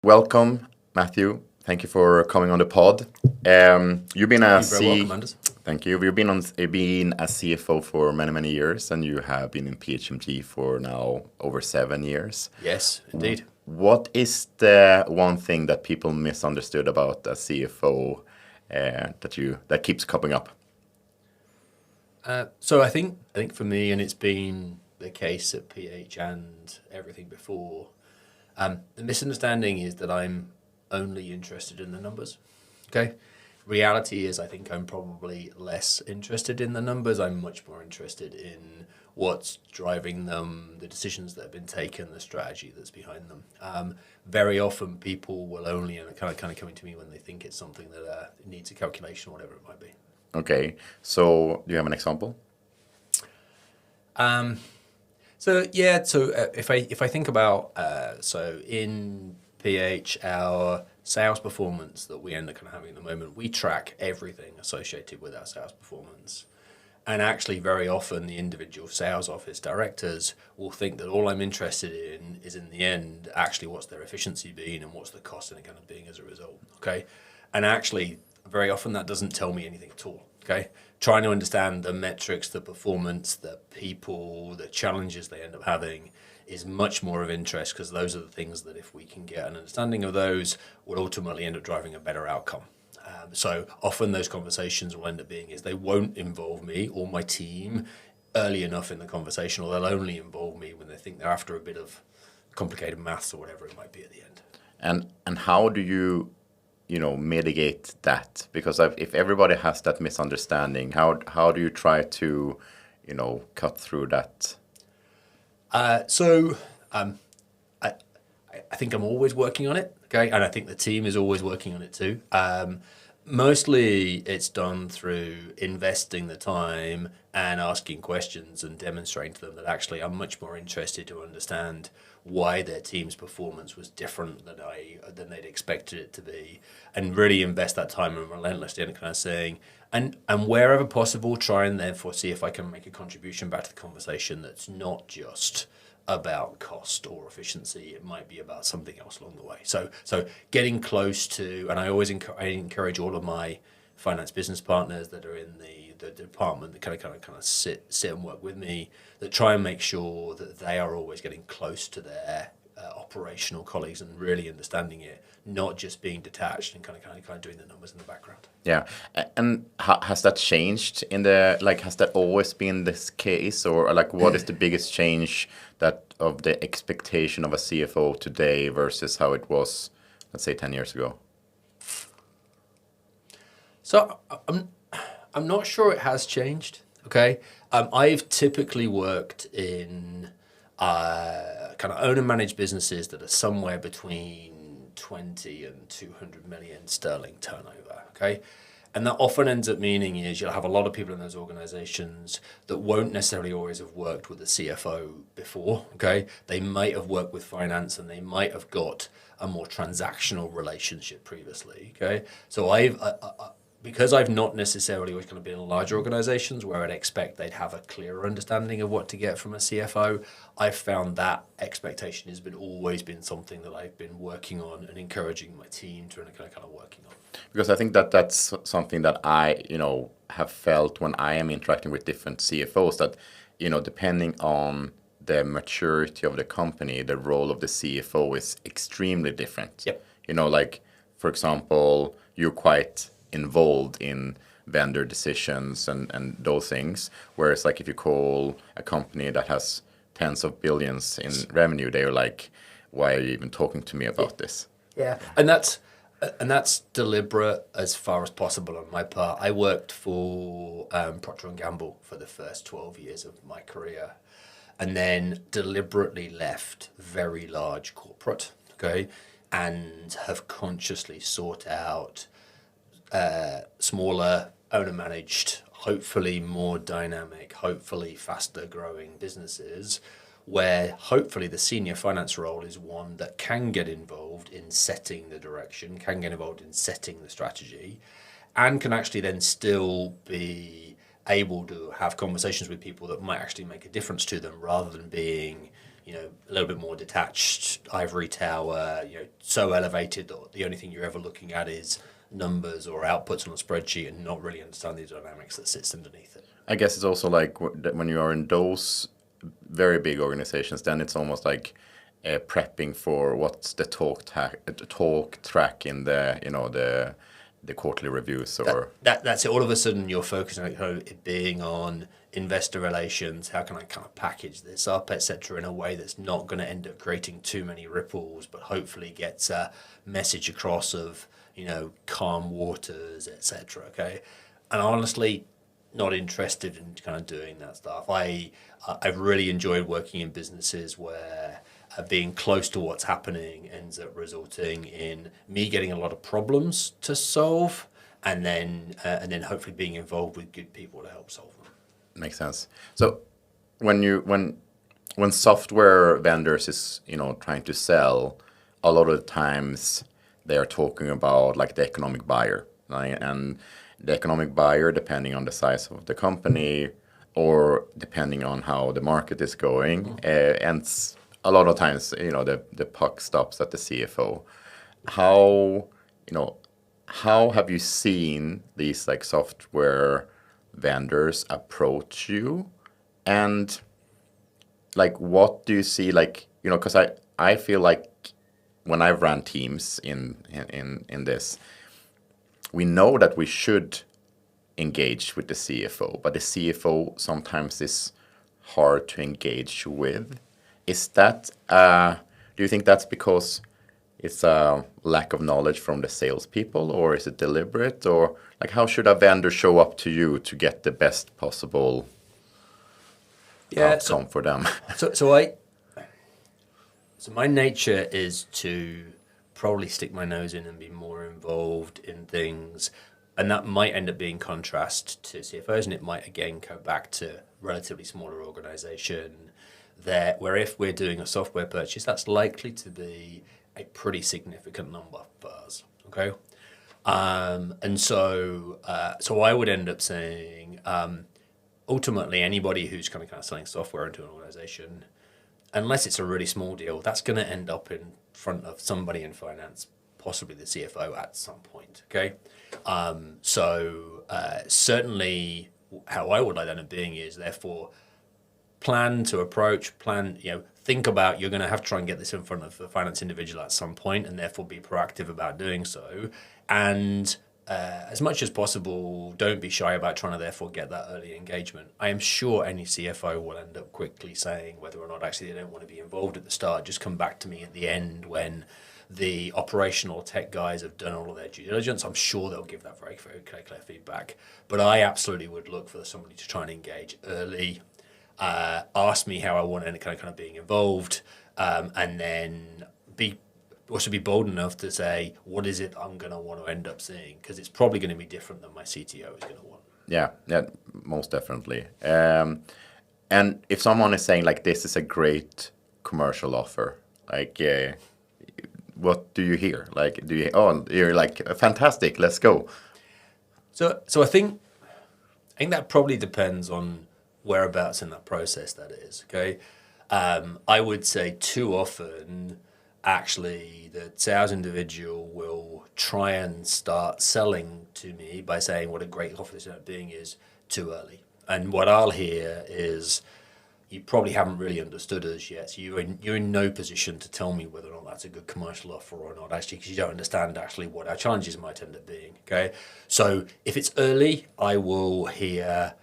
welcome, Matthew. Thank you for coming on the pod. You've been You're very welcome, Anders. Thank you. You've been a CFO for many, many years, and you have been in PHMG for now over 7 years. Yes, indeed. What is the one thing that people misunderstood about a CFO that keeps coming up? So I think for me, and it's been the case at PH and everything before, the misunderstanding is that I'm only interested in the numbers. Okay. Reality is, I think I'm probably less interested in the numbers. I'm much more interested in what's driving them, the decisions that have been taken, the strategy that's behind them. Very often people will only kind of coming to me when they think it's something that needs a calculation or whatever it might be. Okay. So do you have an example? If I think about so in PH, our sales performance that we end up kind of having at the moment, we track everything associated with our sales performance. And actually, very often, the individual sales office directors will think that all I'm interested in is, in the end, actually what's their efficiency being and what's the cost and kind of being as a result. Okay, and actually, very often that doesn't tell me anything at all. Okay, trying to understand the metrics, the performance, the people, the challenges they end up having is much more of interest, because those are the things that, if we can get an understanding of those, will ultimately end up driving a better outcome. So often those conversations will end up being is they won't involve me or my team early enough in the conversation, or they'll only involve me when they think they're after a bit of complicated maths or whatever it might be at the end. And how do you mitigate that? Because if everybody has that misunderstanding, how do you try to cut through that? I think I'm always working on it, okay, and I think the team is always working on it too. Mostly it's done through investing the time and asking questions and demonstrating to them that actually I'm much more interested to understand why their team's performance was different than they'd expected it to be, and really invest that time and relentlessly in kind of saying, and wherever possible, try and therefore see if I can make a contribution back to the conversation that's not just about cost or efficiency. It might be about something else along the way. So getting close to, and I always encourage all of my finance business partners that are in the department that kind of sit and work with me, that try and make sure that they are always getting close to their operational colleagues and really understanding it, not just being detached and kind of doing the numbers in the background. Yeah, and has that changed has that always been this case, or what is the biggest change of the expectation of a CFO today versus how it was, let's say, 10 years ago? So I'm not sure it has changed. Okay, I've typically worked in kind of own and managed businesses that are somewhere between 20 and 200 million sterling turnover. Okay, and that often ends up meaning is you'll have a lot of people in those organizations that won't necessarily always have worked with a CFO before. Okay, they might have worked with finance and they might have got a more transactional relationship previously. Okay, so because I've not necessarily always kind of been in large organizations where I'd expect they'd have a clearer understanding of what to get from a CFO, I've found that expectation has always been something that I've been working on and encouraging my team to kind of working on. Because I think that's something that I, have felt when I am interacting with different CFOs, that, depending on the maturity of the company, the role of the CFO is extremely different. Yep. For example, you're quite involved in vendor decisions and those things, whereas if you call a company that has tens of billions in revenue, they're like, why are you even talking to me about this? Yeah, and that's deliberate as far as possible on my part. I worked for Procter & Gamble for the first 12 years of my career, and then deliberately left very large corporate, okay, and have consciously sought out smaller, owner-managed, hopefully more dynamic, hopefully faster-growing businesses, where hopefully the senior finance role is one that can get involved in setting the direction, can get involved in setting the strategy, and can actually then still be able to have conversations with people that might actually make a difference to them, rather than being, a little bit more detached ivory tower, so elevated that the only thing you're ever looking at is numbers or outputs on a spreadsheet and not really understand the dynamics that sits underneath it. I guess it's also like when you are in those very big organizations, then it's almost like prepping for what's the talk track in the quarterly reviews or that's it. All of a sudden, you're focusing on it being on investor relations. How can I kind of package this up, etc., in a way that's not going to end up creating too many ripples, but hopefully gets a message across of calm waters, etc. Okay, and honestly, not interested in kind of doing that stuff. I've really enjoyed working in businesses where being close to what's happening ends up resulting in me getting a lot of problems to solve, and then hopefully being involved with good people to help solve them. Makes sense. So when software vendors is trying to sell, a lot of the times they are talking about like the economic buyer, right? And the economic buyer, depending on the size of the company or depending on how the market is going, and a lot of times the puck stops at the CFO. How have you seen these like software vendors approach you, and like what do you see, like because I feel like when I've ran teams in this, we know that we should engage with the CFO, but the CFO sometimes is hard to engage with. Is that do you think that's because it's a lack of knowledge from the salespeople, or is it deliberate, or like how should a vendor show up to you to get the best possible outcome for them? So my nature is to probably stick my nose in and be more involved in things, and that might end up being contrast to CFOs, and it might again go back to relatively smaller organization where if we're doing a software purchase, that's likely to be a pretty significant number for us. Okay, and so I would end up saying, ultimately, anybody who's kind of selling software into an organization, unless it's a really small deal, that's going to end up in front of somebody in finance, possibly the CFO at some point. Okay, certainly how I would like that being is therefore plan to approach, think about you're going to have to try and get this in front of the finance individual at some point, and therefore be proactive about doing so. And as much as possible, don't be shy about trying to therefore get that early engagement. I am sure any CFO will end up quickly saying whether or not actually they don't want to be involved at the start. Just come back to me at the end when the operational tech guys have done all of their due diligence. I'm sure they'll give that very, very clear feedback. But I absolutely would look for somebody to try and engage early. Ask me how I want any kind of being involved, and then be bold enough to say what is it I'm going to want to end up seeing, because it's probably going to be different than my CTO is going to want. Yeah, most definitely. And if someone is saying like this is a great commercial offer, like what do you hear? Like you're like fantastic, let's go. So I think that probably depends on whereabouts in that process that is. Okay, I would say too often, actually, the sales individual will try and start selling to me by saying what a great offer this ended up being is too early. And what I'll hear is, you probably haven't really understood us yet. So you're in no position to tell me whether or not that's a good commercial offer or not, actually, because you don't understand actually what our challenges might end up being. Okay, so if it's early, I will hear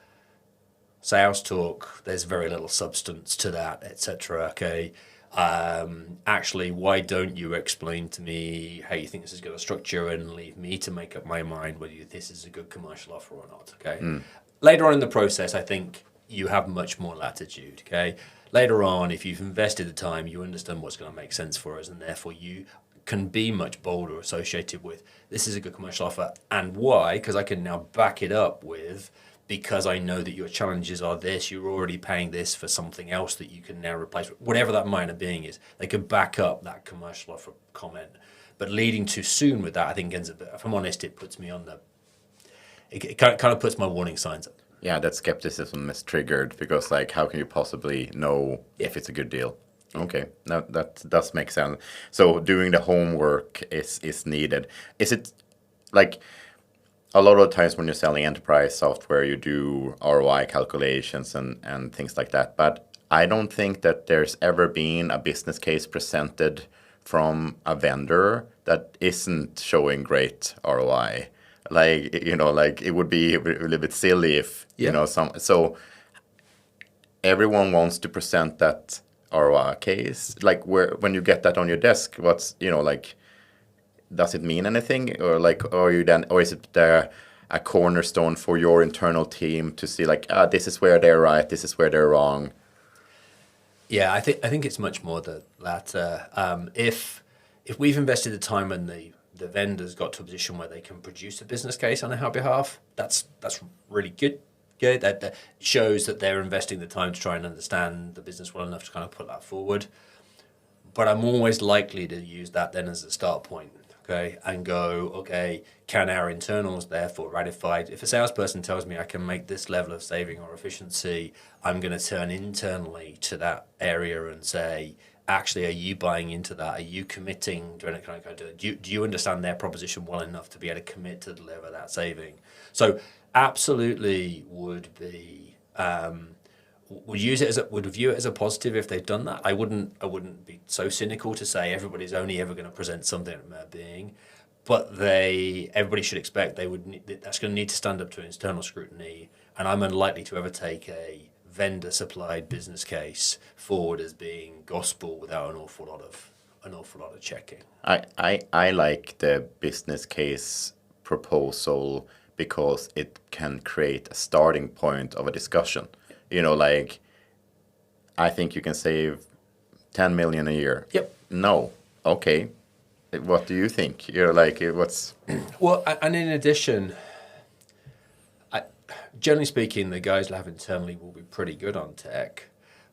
sales talk, there's very little substance to that, etc. Okay, actually, why don't you explain to me how you think this is going to structure and leave me to make up my mind whether this is a good commercial offer or not. Okay, later on in the process, I think you have much more latitude. Okay, later on, if you've invested the time, you understand what's going to make sense for us, and therefore you can be much bolder associated with this is a good commercial offer and why, because I can now back it up with, because I know that your challenges are this, you're already paying this for something else that you can now replace, whatever that minor being is. They can back up that commercial offer comment. But leading too soon with that, I think ends up, if I'm honest, it puts me on it kind of puts my warning signs up. Yeah, that skepticism is triggered because, like, how can you possibly know if it's a good deal? Okay, that does make sense. So doing the homework is needed. Is it like a lot of times when you're selling enterprise software, you do ROI calculations and things like that. But I don't think that there's ever been a business case presented from a vendor that isn't showing great ROI. Like it would be a little bit silly if, Yeah. so everyone wants to present that ROI case. Like when you get that on your desk, what's, like, does it mean anything, or like, or is it a cornerstone for your internal team to see, like, this is where they're right, this is where they're wrong? Yeah, I think it's much more the latter. If we've invested the time and the vendors got to a position where they can produce a business case on our behalf, that's really good. Good. That shows that they're investing the time to try and understand the business well enough to kind of put that forward. But I'm always likely to use that then as a start point, okay, and go, okay, can our internals therefore ratify? If a salesperson tells me I can make this level of saving or efficiency, I'm going to turn internally to that area and say, actually, are you buying into that? Are you committing to it? Do you understand their proposition well enough to be able to commit to deliver that saving? So absolutely would be would view it as a positive if they've done that. I wouldn't be so cynical to say everybody's only ever going to present something at their being, but everybody should expect that's going to need to stand up to internal scrutiny, and I'm unlikely to ever take a vendor supplied business case forward as being gospel without an awful lot of checking. I like the business case proposal because it can create a starting point of a discussion. Like, I think you can save 10 million a year. Yep. No. Okay. What do you think? You're like, what's... Well, and in addition, generally speaking, the guys we have internally will be pretty good on tech,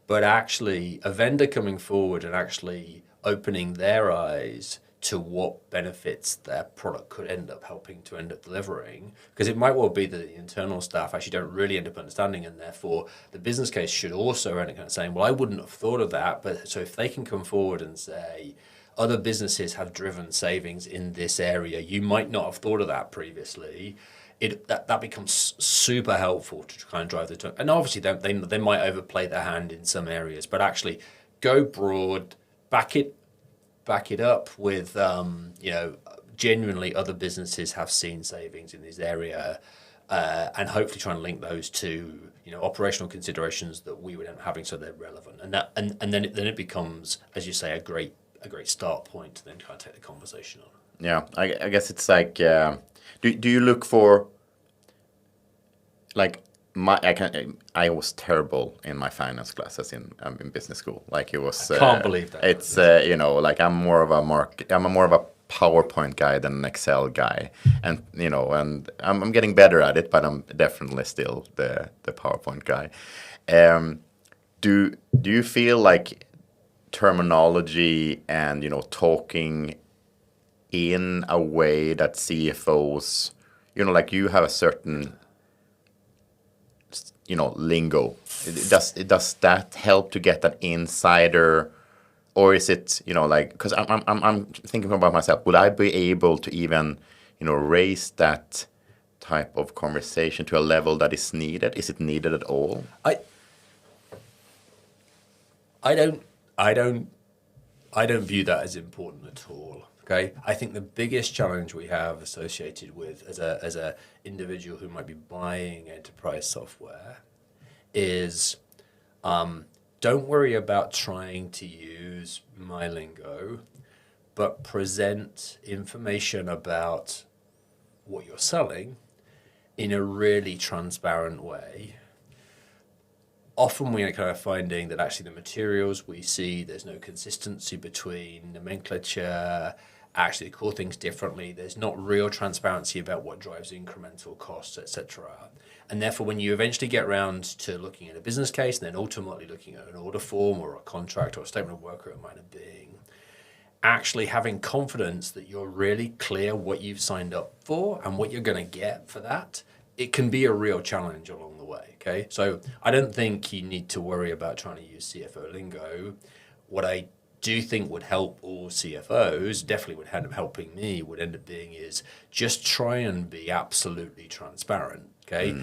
but actually a vendor coming forward and actually opening their eyes to what benefits their product could end up delivering, because it might well be that the internal staff actually don't really end up understanding, and therefore the business case should also end up kind of saying, well, I wouldn't have thought of that, but so if they can come forward and say, other businesses have driven savings in this area, you might not have thought of that previously, that becomes super helpful to kind of drive the turn. And obviously they might overplay their hand in some areas, but actually go broad, back it up with genuinely other businesses have seen savings in this area, and hopefully try and link those to operational considerations that we would end up having, so they're relevant, and then it becomes, as you say, a great start point to then kind of take the conversation on. Yeah, I guess it's like, do you look for, like, I was terrible in my finance classes in business school. Like, it was. I can't believe that. It's like, I'm more of a PowerPoint guy than an Excel guy, and and I'm getting better at it, but I'm definitely still the PowerPoint guy. Do you feel like terminology and talking in a way that CFOs, like, you have a certain lingo. Does that help to get that insider, or is it like, because I'm thinking about myself, would I be able to even raise that type of conversation to a level that is needed? Is it needed at all? I don't view that as important at all. Okay, I think the biggest challenge we have associated with as a individual who might be buying enterprise software is, don't worry about trying to use my lingo, but present information about what you're selling in a really transparent way. Often we are kind of finding that actually the materials we see, there's no consistency between nomenclature, actually they call things differently. There's not real transparency about what drives incremental costs, etc. And therefore, when you eventually get around to looking at a business case and then ultimately looking at an order form or a contract or a statement of work, or it might have been, actually having confidence that you're really clear what you've signed up for and what you're going to get for that, it can be a real challenge along the way. Okay, so I don't think you need to worry about trying to use CFO lingo. what I do think would help all CFOs, definitely would end up helping me, would end up being is just try and be absolutely transparent. Okay.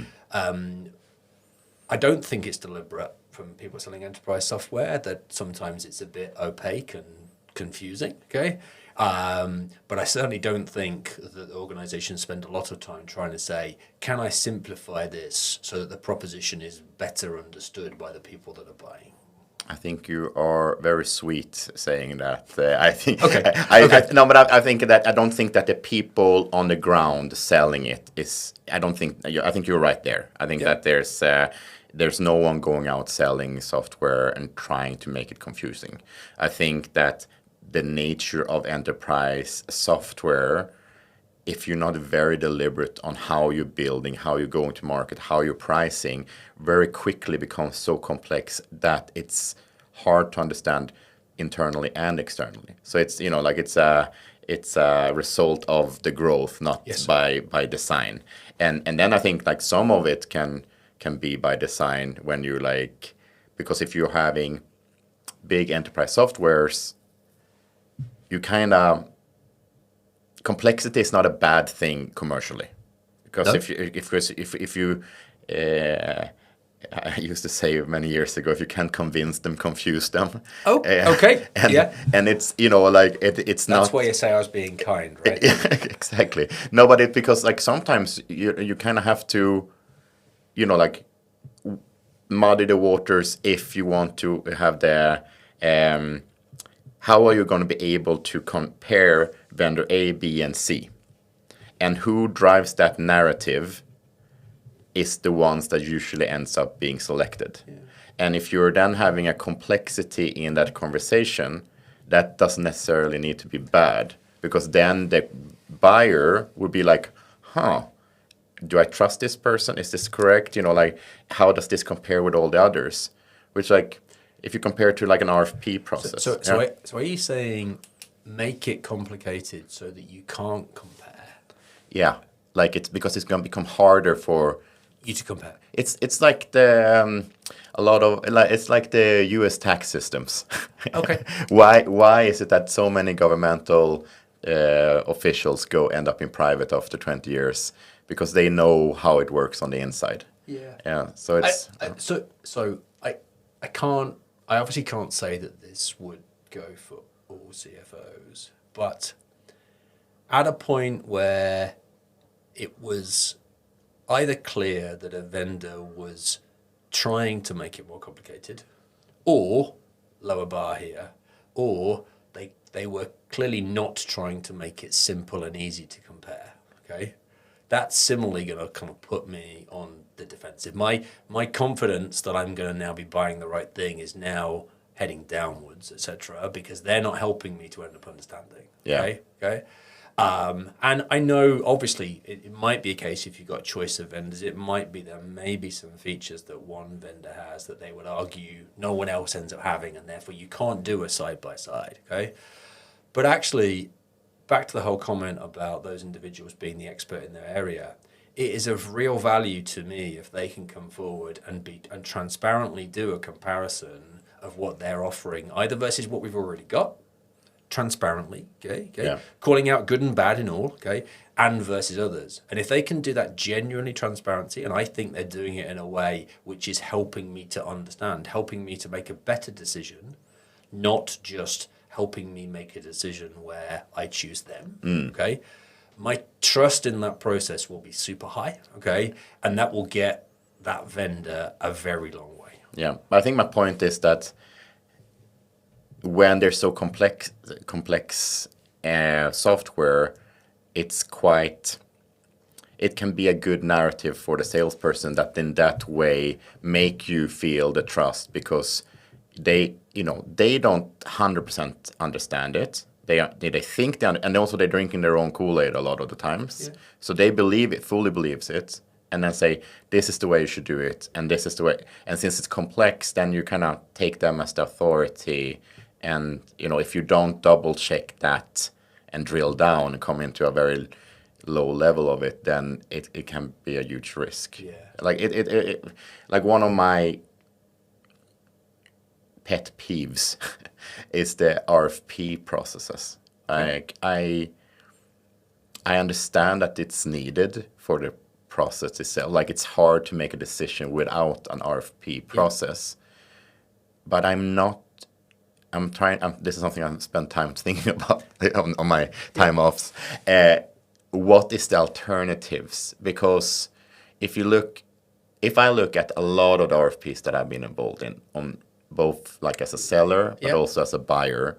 I don't think it's deliberate from people selling enterprise software that sometimes it's a bit opaque and confusing. Okay. But I certainly don't think that organizations spend a lot of time trying to say, can I simplify this so that the proposition is better understood by the people that are buying? I think you are very sweet saying that. I think Okay. No, but I think that I don't think that the people on the ground selling it is. I don't think. I think you're right there. I think that there's no one going out selling software and trying to make it confusing. I think that the nature of enterprise software, if you're not very deliberate on how you're building, how you're going to market, how you're pricing, very quickly becomes so complex that it's hard to understand internally and externally. So it's it's a result of the growth, not by design. And then I think like some of it can be by design when you because if you're having big enterprise softwares, you kind of complexity is not a bad thing commercially, because No? if you I used to say many years ago, if you can't convince them, confuse them. Oh, okay. And it's it's not. That's why you say I was being kind, right? Exactly. No, but because sometimes you kind of have to, muddy the waters if you want to have the how are you going to be able to compare vendor A, B, and C? And who drives that narrative is the ones that usually ends up being selected. Yeah. And if you're then having a complexity in that conversation, that doesn't necessarily need to be bad, because then the buyer would be like, do I trust this person? Is this correct? How does this compare with all the others? Which if you compare it to an RFP process. So are you saying make it complicated so that you can't compare? Yeah, it's because it's going to become harder for you to compare. It's like the it's like the U.S. tax systems. Okay. Why is it that so many governmental officials end up in private after 20 years? Because they know how it works on the inside. Yeah. Yeah. So it's I obviously can't say that this would go for all CFOs, but at a point where it was either clear that a vendor was trying to make it more complicated, or lower bar here, or they were clearly not trying to make it simple and easy to compare. Okay, that's similarly going to kind of put me on the defensive. My confidence that I'm going to now be buying the right thing is now heading downwards, etc., because they're not helping me to end up understanding. Yeah. Okay. And I know, obviously, it might be a case if you've got a choice of vendors, it might be there may be some features that one vendor has that they would argue no one else ends up having, and therefore you can't do a side-by-side, okay? But actually, back to the whole comment about those individuals being the expert in their area, it is of real value to me if they can come forward and transparently do a comparison of what they're offering, either versus what we've already got, transparently, okay, yeah. Calling out good and bad in all, okay, and versus others. And if they can do that genuinely transparency, and I think they're doing it in a way which is helping me to understand, helping me to make a better decision, not just helping me make a decision where I choose them, okay, my trust in that process will be super high, okay, and that will get that vendor a very long way. Yeah, I think my point is that when there's so complex software, it can be a good narrative for the salesperson that in that way make you feel the trust, because they don't 100% understand it. They think and also they're drinking their own Kool-Aid a lot of the times. Yeah. So they fully believes it, and then say, this is the way you should do it, and this is the way. And since it's complex, then you kind take them as the authority. And, if you don't double check that and drill down and come into a very low level of it, then it can be a huge risk. Yeah. Like one of my pet peeves is the RFP processes. Like I understand that it's needed for the process itself. Like it's hard to make a decision without an RFP process. But this is something I've spent time thinking about on my time offs. What is the alternatives? Because if I look at a lot of the RFPs that I've been involved in, on both like as a seller, but also as a buyer.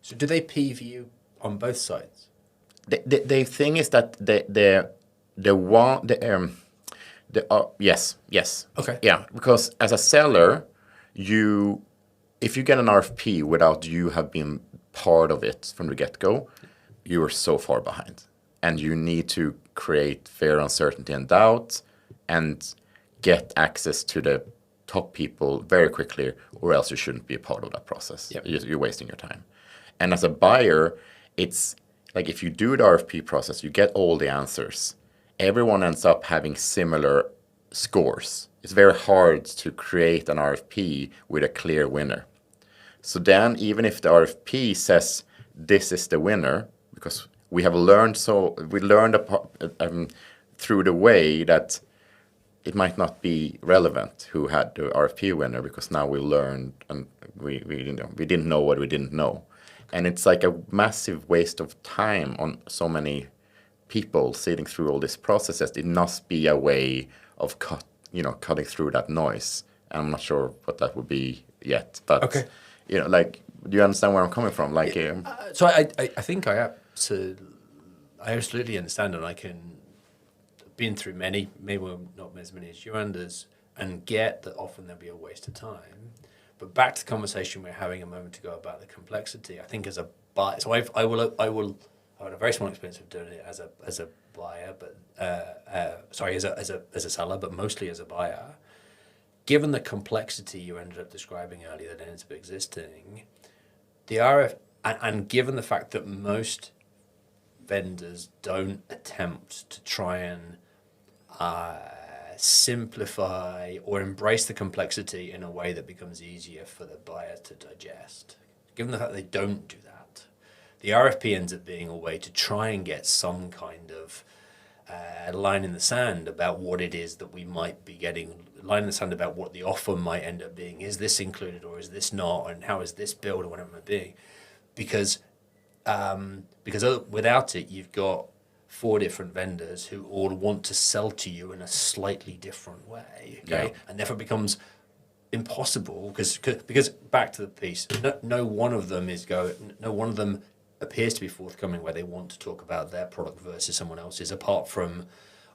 So do they peeve you on both sides? The thing is that yes. Okay. Yeah, because as a seller, if you get an RFP without you have been part of it from the get-go, you are so far behind. And you need to create fear, uncertainty, and doubt, and get access to the top people very quickly, or else you shouldn't be a part of that process. Yep. You're wasting your time. And as a buyer, it's like if you do the RFP process, you get all the answers. Everyone ends up having similar scores. It's very hard to create an RFP with a clear winner. So then, even if the RFP says this is the winner, because we learned through the way that it might not be relevant who had the RFP winner, because now we learned and we didn't know what we didn't know. And it's like a massive waste of time on so many people sitting through all these processes. It must be a way of cutting through that noise. And I'm not sure what that would be yet, but okay. Like, do you understand where I'm coming from? Like, so I think I absolutely understand, and I can been through many, maybe not as many as you, Anders, and get that often there'll be a waste of time. But back to the conversation we were having a moment ago about the complexity. I think as a buyer, so I had a very small experience of doing it as a buyer, but as a seller, but mostly as a buyer. Given the complexity you ended up describing earlier that ends up existing, and given the fact that most vendors don't attempt to try and simplify or embrace the complexity in a way that becomes easier for the buyer to digest. Given the fact that they don't do that, the RFP ends up being a way to try and get some kind of line in the sand about what it is that we might be getting, line in the sand about what the offer might end up being. Is this included or is this not? And how is this billed or whatever it might be? Because without it, you've got 4 different vendors who all want to sell to you in a slightly different way, okay? Yeah. And therefore it becomes impossible because back to the piece, no one of them appears to be forthcoming where they want to talk about their product versus someone else's, apart from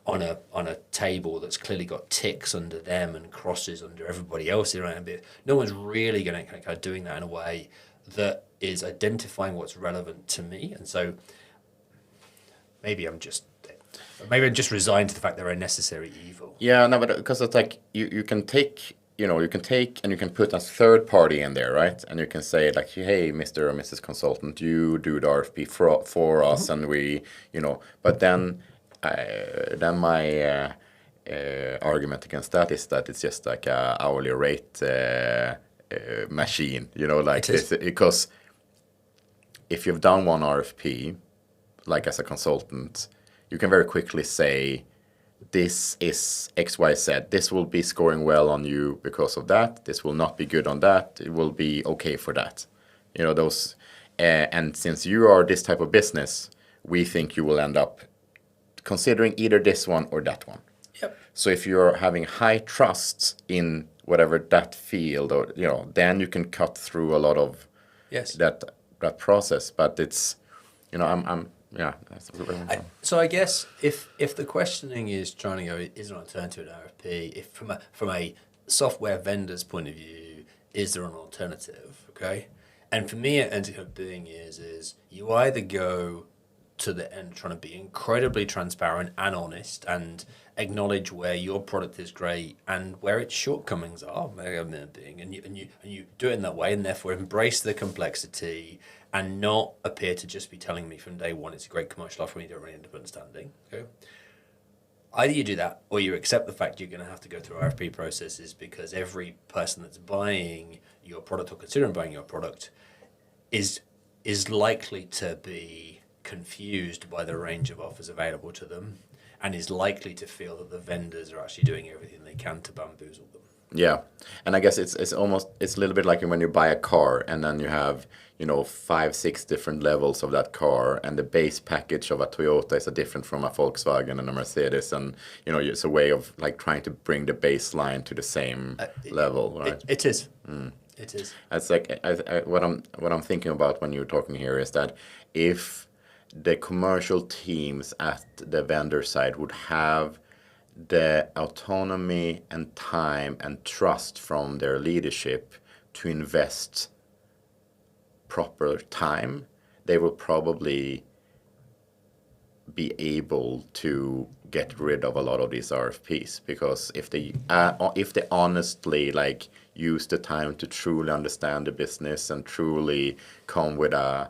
on a table that's clearly got ticks under them and crosses under everybody else around it. No one's really going to kind of doing that in a way that is identifying what's relevant to me. And so maybe I'm just resigned to the fact they're a necessary evil. Yeah, no, but because it's like you can take and you can put a third party in there, right? And you can say like, hey, Mr. or Mrs. Consultant, you do the RFP for us, and we, but then my argument against that is that it's just like a hourly rate machine, like this, because if you've done one RFP, like as a consultant, you can very quickly say, this is XYZ. This will be scoring well on you because of that. This will not be good on that. It will be okay for that. Those. And since you are this type of business, we think you will end up considering either this one or that one. Yep. So if you're having high trust in whatever that field, or then you can cut through a lot of that process. But it's, yeah. So I guess if the questioning is trying to go, is there an alternative to an RFP? If from a software vendor's point of view, is there an alternative? Okay, and for me, it ends up being is you either go to the end trying to be incredibly transparent and honest and acknowledge where your product is great and where its shortcomings are, and you do it in that way, and therefore embrace the complexity and not appear to just be telling me from day one it's a great commercial offer and you don't really end up understanding. Okay. Either you do that or you accept the fact you're going to have to go through RFP processes because every person that's buying your product or considering buying your product is likely to be confused by the range of offers available to them and is likely to feel that the vendors are actually doing everything they can to bamboozle them. Yeah, and I guess it's almost it's a little bit like when you buy a car and then you have 5, 6 different levels of that car, and the base package of a Toyota is a different from a Volkswagen and a Mercedes, and it's a way of like trying to bring the baseline to the same level, right? It is. It is. It's like what I'm thinking about when you're talking here is that if the commercial teams at the vendor side would have the autonomy and time and trust from their leadership to invest proper time, they will probably be able to get rid of a lot of these RFPs, because if they honestly like use the time to truly understand the business and truly come with a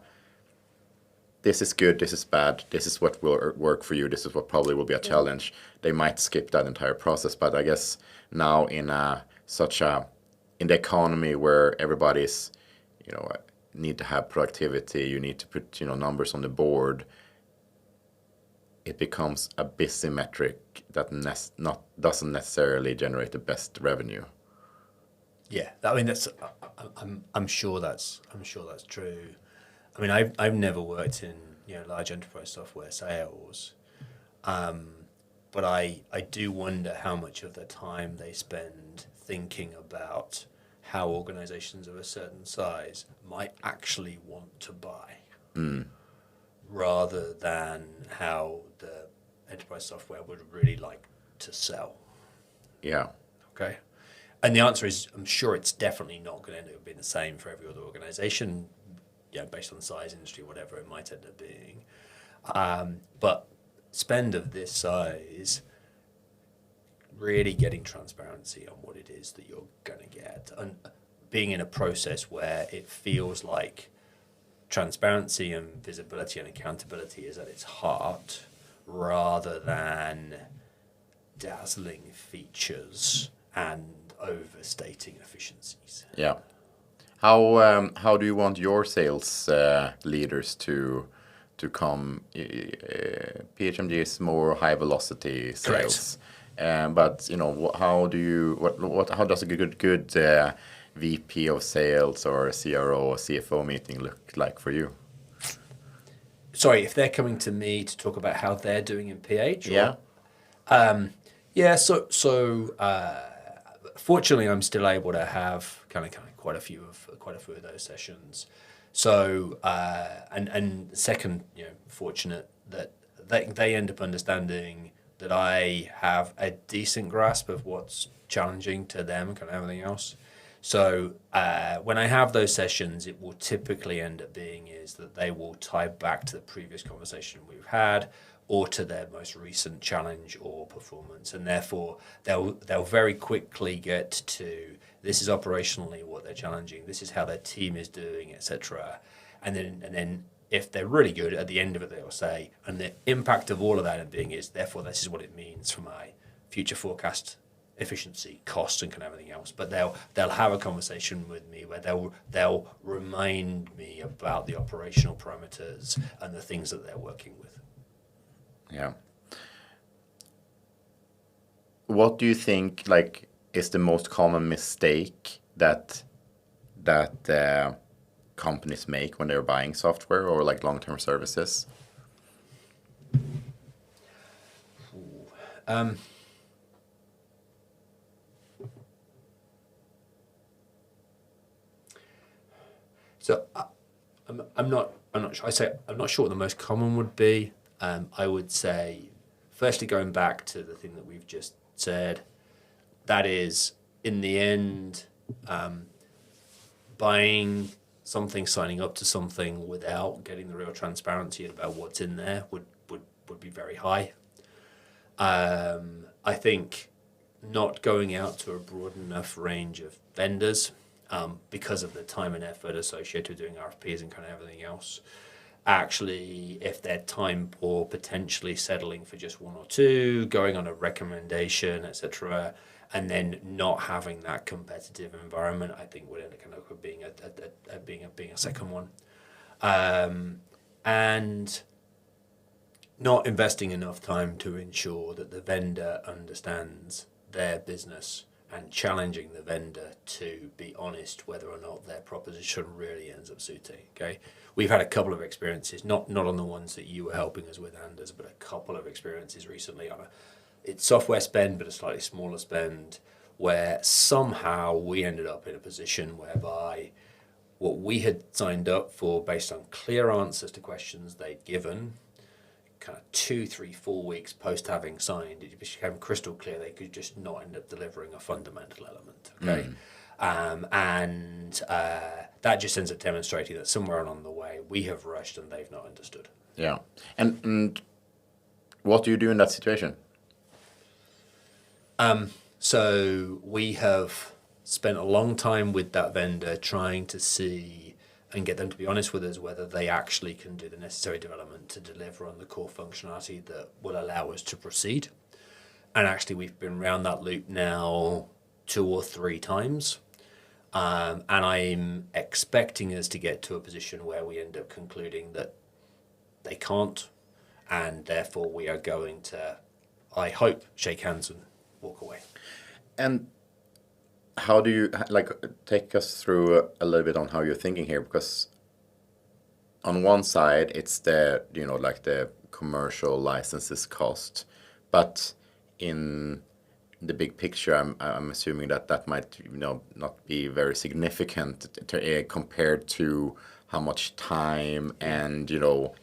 this is good, this is bad, this is what will work for you, this is what probably will be a challenge, they might skip that entire process. But I guess now in the economy where everybody's, need to have productivity, you need to put, numbers on the board, it becomes a busy metric that doesn't necessarily generate the best revenue. Yeah, I mean I'm sure that's true. I mean, I've never worked in large enterprise software sales, but I do wonder how much of the time they spend thinking about how organizations of a certain size might actually want to buy, rather than how the enterprise software would really like to sell. Yeah. Okay. And the answer is, I'm sure it's definitely not going to end up being the same for every other organization, based on the size, industry, whatever it might end up being. But spend of this size, really getting transparency on what it is that you're going to get, and being in a process where it feels like transparency and visibility and accountability is at its heart, rather than dazzling features and overstating efficiencies. Yeah. How do you want your sales leaders to come? PHMG is more high velocity sales, but how do you how does a good VP of sales or a CRO or CFO meeting look like for you? Sorry, if they're coming to me to talk about how they're doing in PH? Yeah. So fortunately, I'm still able to have kind of quite a few of those sessions. So and second, fortunate that they end up understanding that I have a decent grasp of what's challenging to them and kind of everything else. So when I have those sessions, it will typically end up being is that they will tie back to the previous conversation we've had, or to their most recent challenge or performance, and therefore they'll very quickly get to, this is operationally what they're challenging, this is how their team is doing, etc. And then if they're really good, at the end of it they'll say, and the impact of all of that being is, therefore this is what it means for my future forecast efficiency, cost, and kind of everything else. But they'll have a conversation with me where they'll remind me about the operational parameters and the things that they're working with. Yeah. What do you think is the most common mistake that companies make when they're buying software or long-term services? So I'm not sure. I'm not sure what the most common would be. I would say, firstly, going back to the thing that we've just said, that is, in the end, buying something, signing up to something without getting the real transparency about what's in there would be very high. I think not going out to a broad enough range of vendors, because of the time and effort associated with doing RFPs and kind of everything else, actually, if they're time poor, potentially settling for just one or two, going on a recommendation, etc., and then not having that competitive environment, I think would end up kind of being a second one, and not investing enough time to ensure that the vendor understands their business and challenging the vendor to be honest whether or not their proposition really ends up suiting. Okay, we've had a couple of experiences, not on the ones that you were helping us with, Anders, but a couple of experiences recently on it's software spend, but a slightly smaller spend, where somehow we ended up in a position whereby what we had signed up for based on clear answers to questions they'd given, kind of 2, 3, 4 weeks post having signed, it became crystal clear they could just not end up delivering a fundamental element. Okay. That just ends up demonstrating that somewhere along the way we have rushed and they've not understood. Yeah. And what do you do in that situation? So we have spent a long time with that vendor trying to see and get them to be honest with us whether they actually can do the necessary development to deliver on the core functionality that will allow us to proceed. And actually, we've been around that loop now 2 or 3 times. And I'm expecting us to get to a position where we end up concluding that they can't, and therefore we are going to, I hope, shake hands and walk away. And how do you, like, take us through a little bit on how you're thinking here? Because on one side, it's the, like the commercial licenses cost, but in the big picture, I'm assuming that might, not be very significant compared to how much time and,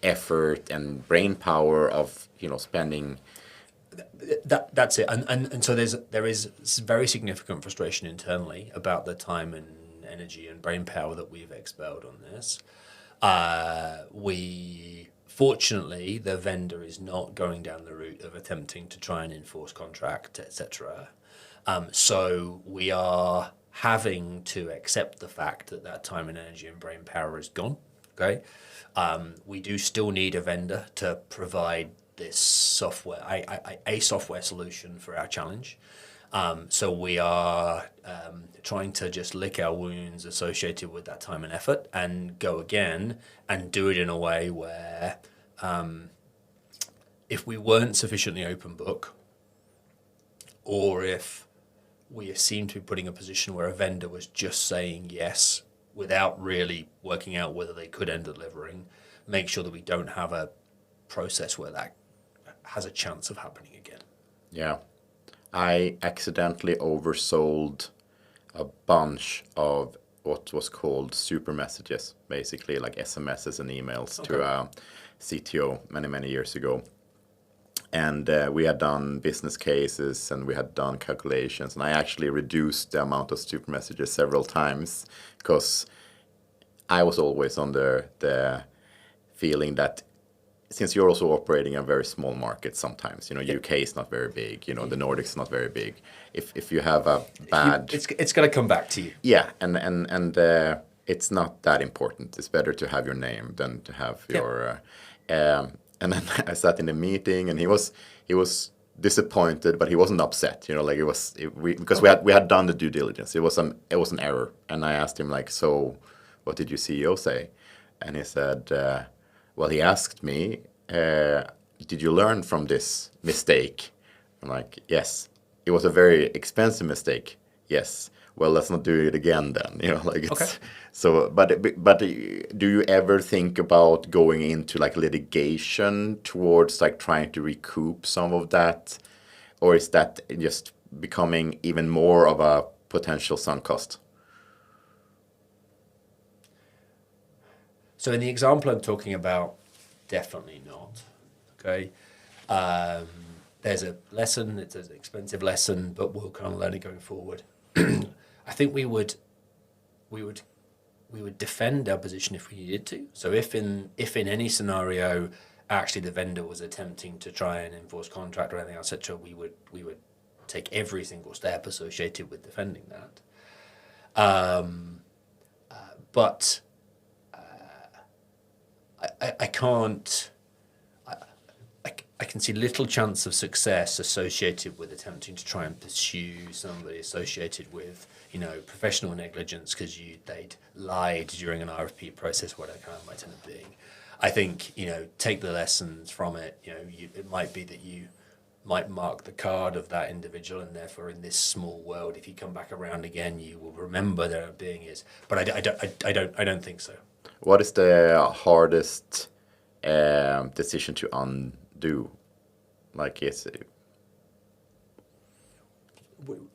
effort and brain power of, spending. That's it, and so there is very significant frustration internally about the time and energy and brain power that we've expelled on this. Fortunately, the vendor is not going down the route of attempting to try and enforce contract, etc. So we are having to accept the fact that time and energy and brain power is gone. Okay, we do still need a vendor to provide this software, a software solution for our challenge. So we are trying to just lick our wounds associated with that time and effort and go again and do it in a way where if we weren't sufficiently open book, or if we seem to be putting a position where a vendor was just saying yes without really working out whether they could end up delivering, make sure that we don't have a process where that has a chance of happening again. Yeah. I accidentally oversold a bunch of what was called super messages, basically like SMSs and emails to a CTO many years ago. And we had done business cases and we had done calculations, and I actually reduced the amount of super messages several times because I was always under the feeling that since you're also operating a very small market sometimes, UK is not very big, the Nordics is not very big. If you have a bad... It's going to come back to you. Yeah, and it's not that important. It's better to have your name than to have your... and then I sat in the meeting and he was disappointed, but he wasn't upset, because we had done the due diligence. It was an error. And I asked him so what did your CEO say? And he said... well, he asked me, did you learn from this mistake? I'm like, yes. It was a very expensive mistake. Yes. Well, let's not do it again then. Okay. So, but do you ever think about going into litigation towards trying to recoup some of that? Or is that just becoming even more of a potential sunk cost? So in the example I'm talking about, definitely not. Okay, there's a lesson. It's an expensive lesson, but we'll kind of learn it going forward. I think we would defend our position if we needed to. So if in any scenario, actually the vendor was attempting to try and enforce contract or anything else, etc., we would take every single step associated with defending that. But I can't. I can see little chance of success associated with attempting to try and pursue somebody associated with, professional negligence because they'd lied during an RFP process, whatever kind of might end up being. I think, take the lessons from it. It might be that you might mark the card of that individual, and therefore in this small world, if you come back around again, you will remember their being is. But I don't think so. What is the hardest decision to undo? Like, yes.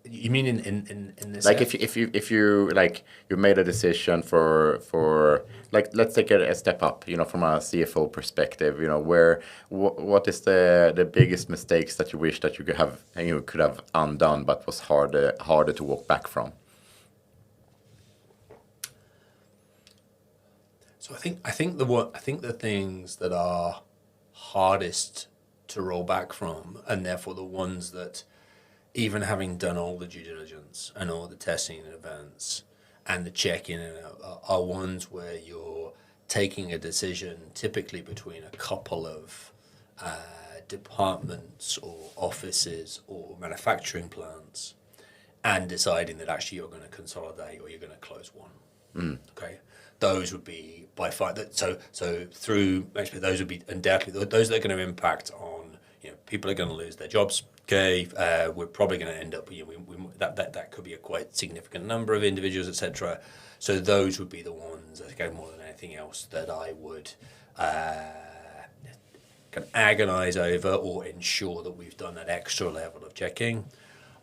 You mean in this? Like if you like you made a decision for like, let's take a step up, from a CFO perspective, what is the biggest mistakes that you wish that you could have undone but was harder to walk back from? So I think the things that are hardest to roll back from, and therefore the ones that, even having done all the due diligence and all the testing in advance and the check-in and out, are ones where you're taking a decision typically between a couple of departments or offices or manufacturing plants, and deciding that actually you're going to consolidate or you're going to close one. Okay, those would be by far that. So through actually those would be undoubtedly those that are going to impact on, people are going to lose their jobs. Okay, we're probably going to end up, that could be a quite significant number of individuals, etc. So those would be the ones, I think, more than anything else, that I would kind of agonize over or ensure that we've done that extra level of checking.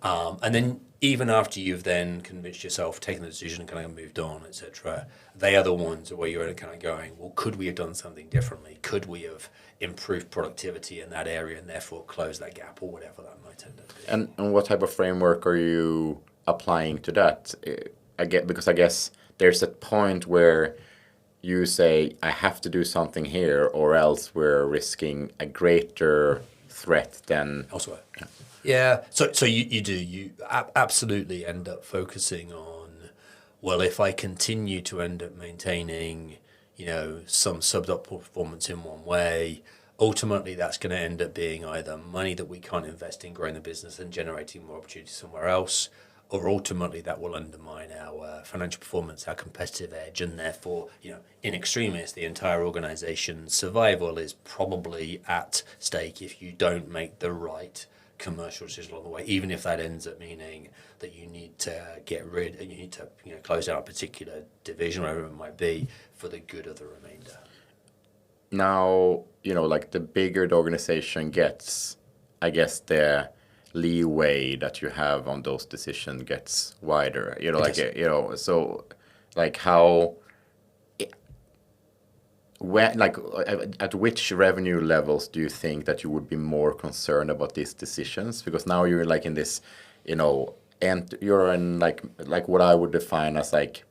And then even after you've then convinced yourself, taken the decision, kind of moved on, etc., they are the ones where you're kind of going, well, could we have done something differently? Could we have improved productivity in that area and therefore close that gap, or whatever that might end up being? And what type of framework are you applying to that? Because I guess there's a point where you say, I have to do something here, or else we're risking a greater threat than elsewhere. Yeah. So you absolutely end up focusing on, well, if I continue to end up maintaining, some suboptimal performance in one way, ultimately that's going to end up being either money that we can't invest in growing the business and generating more opportunity somewhere else, or ultimately that will undermine our financial performance, our competitive edge, and therefore, in extremis, the entire organization's survival is probably at stake if you don't make the right commercial decision along the way, even if that ends up meaning that you need to close out a particular division, whatever it might be, for the good of the remainder. Now, like the bigger the organization gets, I guess the leeway that you have on those decisions gets wider. So like how, when, like at which revenue levels do you think that you would be more concerned about these decisions? Because now you're like in this, and you're in like what I would define as like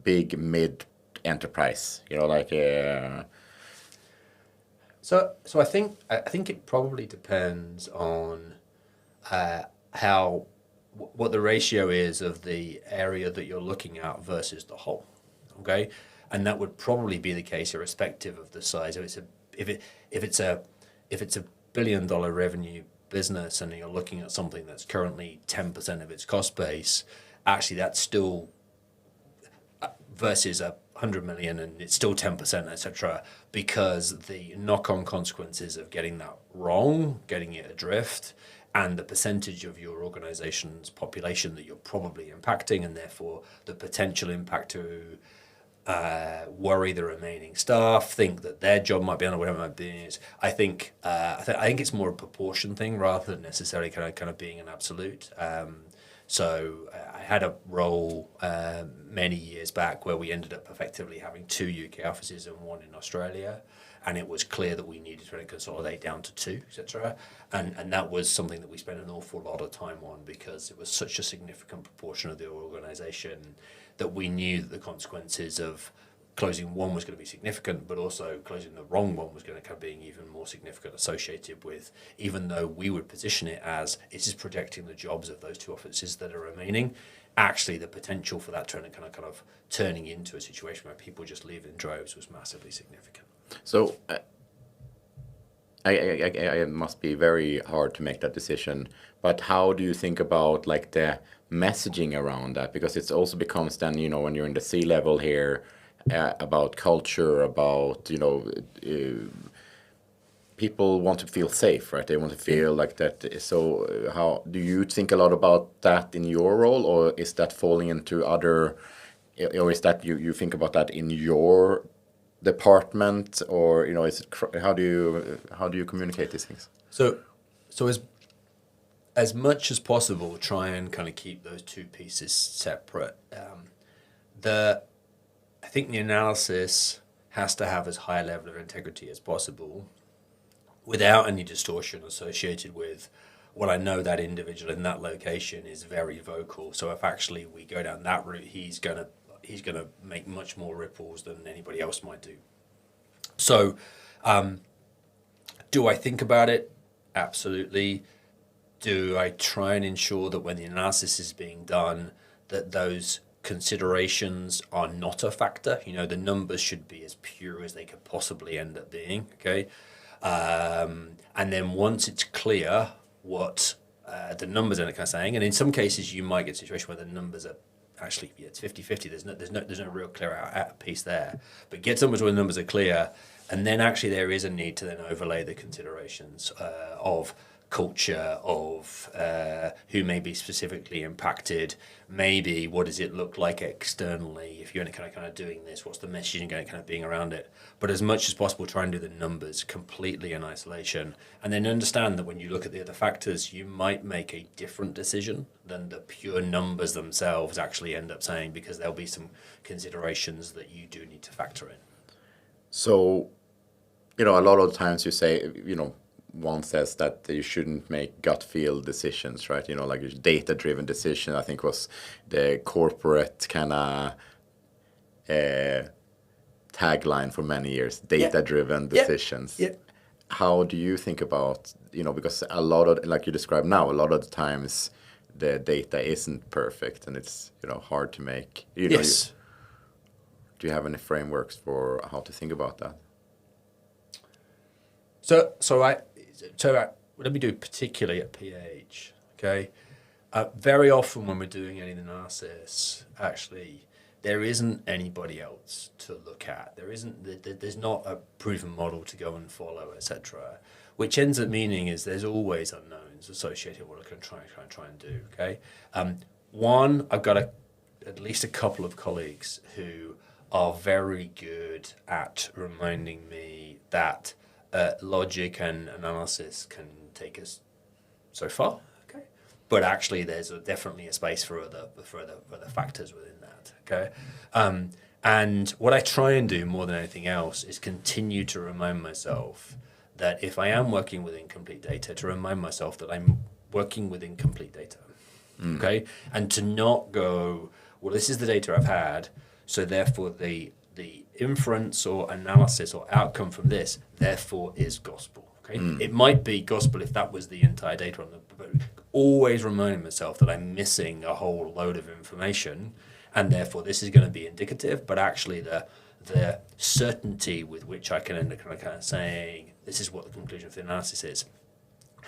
big mid enterprise. So I think it probably depends on what the ratio is of the area that you're looking at versus the whole. Okay, and that would probably be the case irrespective of the size. If it's a $1 billion revenue business and you're looking at something that's currently 10% of its cost base, actually that's still versus 100 million and it's still 10%, etc. Because the knock-on consequences of getting that wrong, getting it adrift, and the percentage of your organization's population that you're probably impacting, and therefore the potential impact to worry the remaining staff, think that their job might be on, or whatever it might be. I think it's more a proportion thing rather than necessarily kind of being an absolute. So I had a role many years back where we ended up effectively having 2 UK offices and 1 in Australia, and it was clear that we needed to consolidate down to 2, etc. And that was something that we spent an awful lot of time on because it was such a significant proportion of the organisation that we knew that the consequences of closing one was going to be significant, but also closing the wrong one was going to come being even more significant, associated with, even though we would position it as it is protecting the jobs of those 2 offices that are remaining, actually the potential for that kind of turning into a situation where people just leave in droves was massively significant. So it must be very hard to make that decision. But how do you think about like the messaging around that? Because it also becomes then, when you're in the C level here, about culture, about, people want to feel safe, right? They want to feel like that. So how do you think a lot about that in your role, or is that falling into other, or is that you think about that in your department, or is it how do you communicate these things? So as much as possible, try and kind of keep those two pieces separate. I think the analysis has to have as high a level of integrity as possible, without any distortion associated with, well, I know that individual in that location is very vocal, so if actually we go down that route, he's gonna make much more ripples than anybody else might do. So, do I think about it? Absolutely. Do I try and ensure that when the analysis is being done, that those considerations are not a factor? The numbers should be as pure as they could possibly end up being, okay? And then once it's clear what the numbers are kind of saying, and in some cases you might get a situation where the numbers are actually, it's 50-50. There's no real clear out piece there. But get somewhere where the numbers are clear, and then actually there is a need to then overlay the considerations of culture, of who may be specifically impacted, maybe what does it look like externally if you're kind of doing this, what's the messaging going kind of being around it. But as much as possible, try and do the numbers completely in isolation, and then understand that when you look at the other factors, you might make a different decision than the pure numbers themselves actually end up saying, because there'll be some considerations that you do need to factor in. So, a lot of times you say, one says that you shouldn't make gut feel decisions, right? Like data-driven decision, I think was the corporate kind of tagline for many years, data-driven decisions. Yeah. How do you think about, because a lot of, like you described now, a lot of the times the data isn't perfect and it's, hard to make. Yes. Do you have any frameworks for how to think about that? So let me do particularly at PH, okay? Very often when we're doing any analysis, actually, there isn't anybody else to look at. There's not a proven model to go and follow, etc. Which ends up meaning is there's always unknowns associated with what I can try and do, okay? One, I've got at least a couple of colleagues who are very good at reminding me that logic and analysis can take us so far, okay? But actually, there's definitely a space for other factors within that, okay? And what I try and do more than anything else is continue to remind myself that if I am working with incomplete data, to remind myself that I'm working with incomplete data, okay? And to not go, well, this is the data I've had, so therefore the inference or analysis or outcome from this, therefore, is gospel. Okay, It might be gospel if that was the entire data on but always reminding myself that I'm missing a whole load of information, and therefore this is going to be indicative. But actually, the certainty with which I can end up kind of saying this is what the conclusion of the analysis is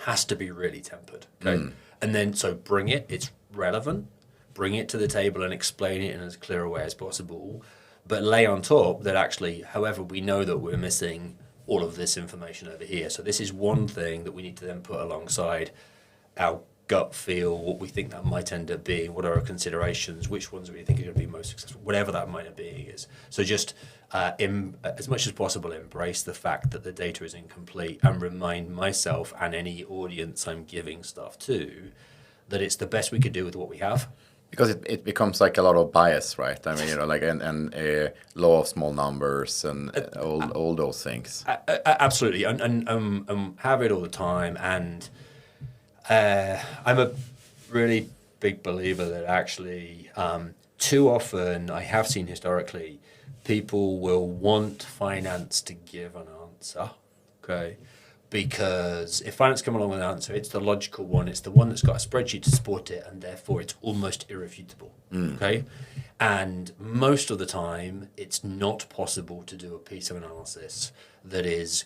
has to be really tempered. Okay, and then so bring it. It's relevant. Bring it to the table and explain it in as clear a way as possible. But lay on top that actually, however, we know that we're missing all of this information over here. So this is one thing that we need to then put alongside our gut feel, what we think that might end up being, what are our considerations, which ones do we think are going to be most successful, whatever that might be is. So just as much as possible, embrace the fact that the data is incomplete and remind myself and any audience I'm giving stuff to that it's the best we could do with what we have. Because it becomes like a lot of bias, right? I mean, like and law of small numbers and all those things. Absolutely, and have it all the time. And I'm a really big believer that actually, too often I have seen historically, people will want finance to give an answer, okay, because if finance come along with an answer, it's the logical one. It's the one that's got a spreadsheet to support it, and therefore it's almost irrefutable. Okay, and most of the time, it's not possible to do a piece of analysis that is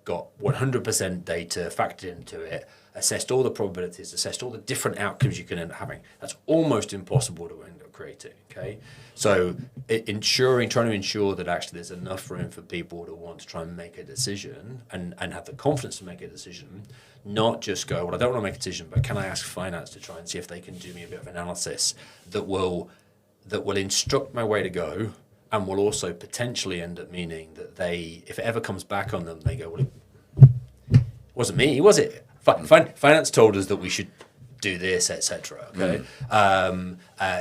got 100% data factored into it, assessed all the probabilities, assessed all the different outcomes you can end up having. That's almost impossible to end up creating. Okay, so trying to ensure that actually there's enough room for people to want to try and make a decision and have the confidence to make a decision, not just go, well, I don't want to make a decision, but can I ask finance to try and see if they can do me a bit of analysis that will instruct my way to go, and will also potentially end up meaning that if it ever comes back on them, they go, well, it wasn't me, was it? Finance told us that we should do this, etc. Okay,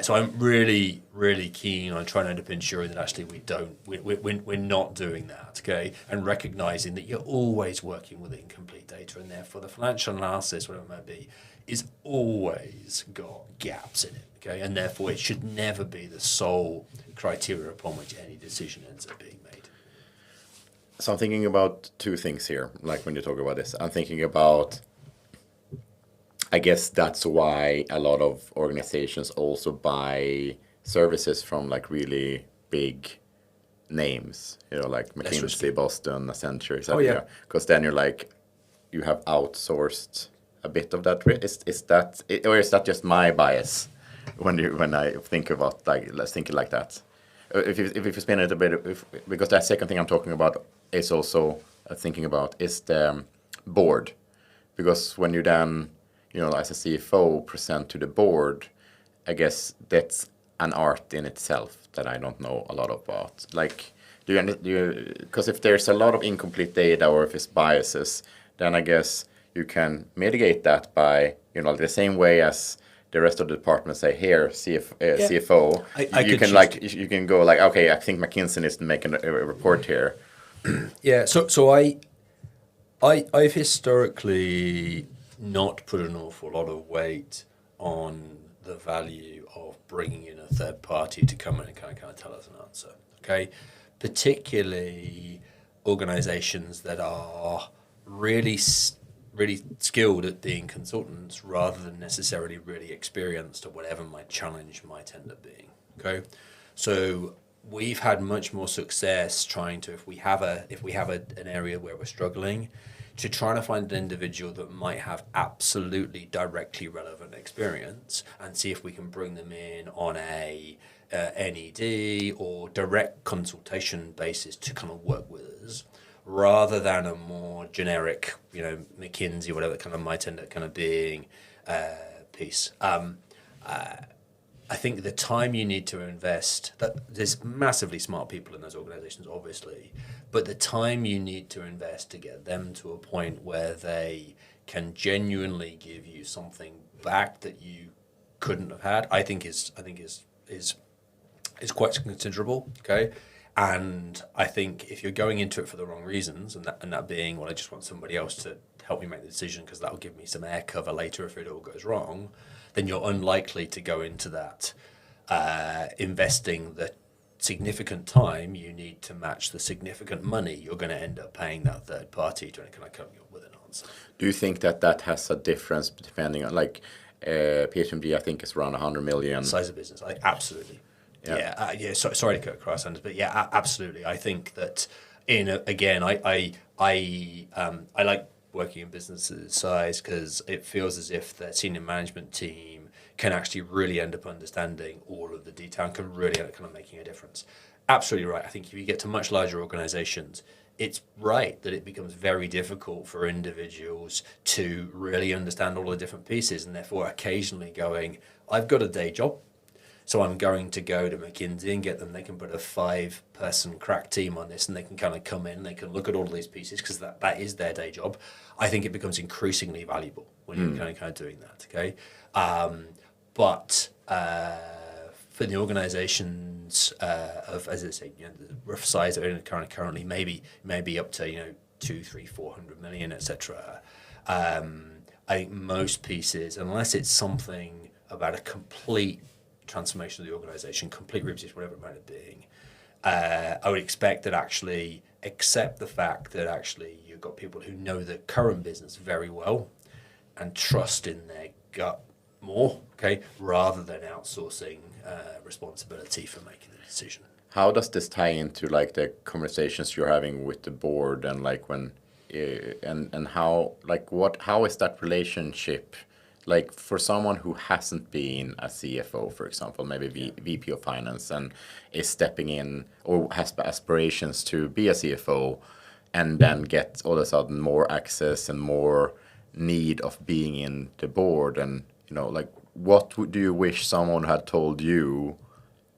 so I'm really, really keen on trying to end up ensuring that actually we're not doing that. Okay, and recognizing that you're always working with incomplete data, and therefore the financial analysis, whatever it might be, is always got gaps in it. Okay, and therefore it should never be the sole criteria upon which any decision ends up being made. So I'm thinking about two things here, like when you talk about this. I'm thinking about, I guess that's why a lot of organizations also buy services from like really big names, like McKinsey, Boston, Accenture, etc. Oh, yeah. Because then you're like, you have outsourced a bit of that. Or is that just my bias when I think about let's think it like that? If you spin it a bit, because that second thing I'm talking about is also thinking about is the board, because when you then as a CFO present to the board, I guess that's an art in itself that I don't know a lot about. Like, do you? Because if there's a lot of incomplete data or if it's biases, then I guess you can mitigate that by the same way as the rest of the department say, here, CFO, you can go like, okay, I think McKinsey needs to make a report here. Yeah. So I've historically not put an awful lot of weight on the value of bringing in a third party to come in and kind of tell us an answer. Okay, particularly organisations that are really skilled at being consultants rather than necessarily really experienced at whatever my challenge might end up being. Okay, so we've had much more success trying to, if we have an area where we're struggling, to try to find an individual that might have absolutely directly relevant experience and see if we can bring them in on a NED or direct consultation basis to kind of work with us, rather than a more generic, McKinsey, whatever kind of might end up kind of being piece. I think the time you need to invest, that there's massively smart people in those organizations, obviously, but the time you need to invest to get them to a point where they can genuinely give you something back that you couldn't have had, I think is quite considerable. Okay. And I think if you're going into it for the wrong reasons, and that being, well, I just want somebody else to help me make the decision because that'll give me some air cover later if it all goes wrong, then you're unlikely to go into that investing the significant time you need to match the significant money you're going to end up paying that third party to kind of come up with an answer. Do you think that has a difference depending on, like, PHMG, I think is around 100 million? Size of business, absolutely. Yeah. Sorry to cut across, Anders, but yeah, absolutely. I think that I like working in businesses size because it feels as if the senior management team can actually really end up understanding all of the detail and can really end up kind of making a difference. Absolutely right. I think if you get to much larger organizations, it's right that it becomes very difficult for individuals to really understand all the different pieces, and therefore occasionally going, I've got a day job, so I'm going to go to McKinsey and get them. They can put a 5-person crack team on this, and they can kind of come in and they can look at all of these pieces because that is their day job. I think it becomes increasingly valuable when you're kind of doing that. Okay, but for the organisations of, as I say, the rough size that are currently maybe up to 200, 300, 400 million, etc. I think most pieces, unless it's something about a complete transformation of the organisation, complete reposition, whatever it might be, I would expect that actually accept the fact that actually you've got people who know the current business very well and trust in their gut more, okay, rather than outsourcing responsibility for making the decision. How does this tie into like the conversations you're having with the board, and like when and how, like, how is that relationship like for someone who hasn't been a CFO, for example, maybe VP of finance, and is stepping in or has aspirations to be a CFO, and then get all of a sudden more access and more need of being in the board, and like, what do you wish someone had told you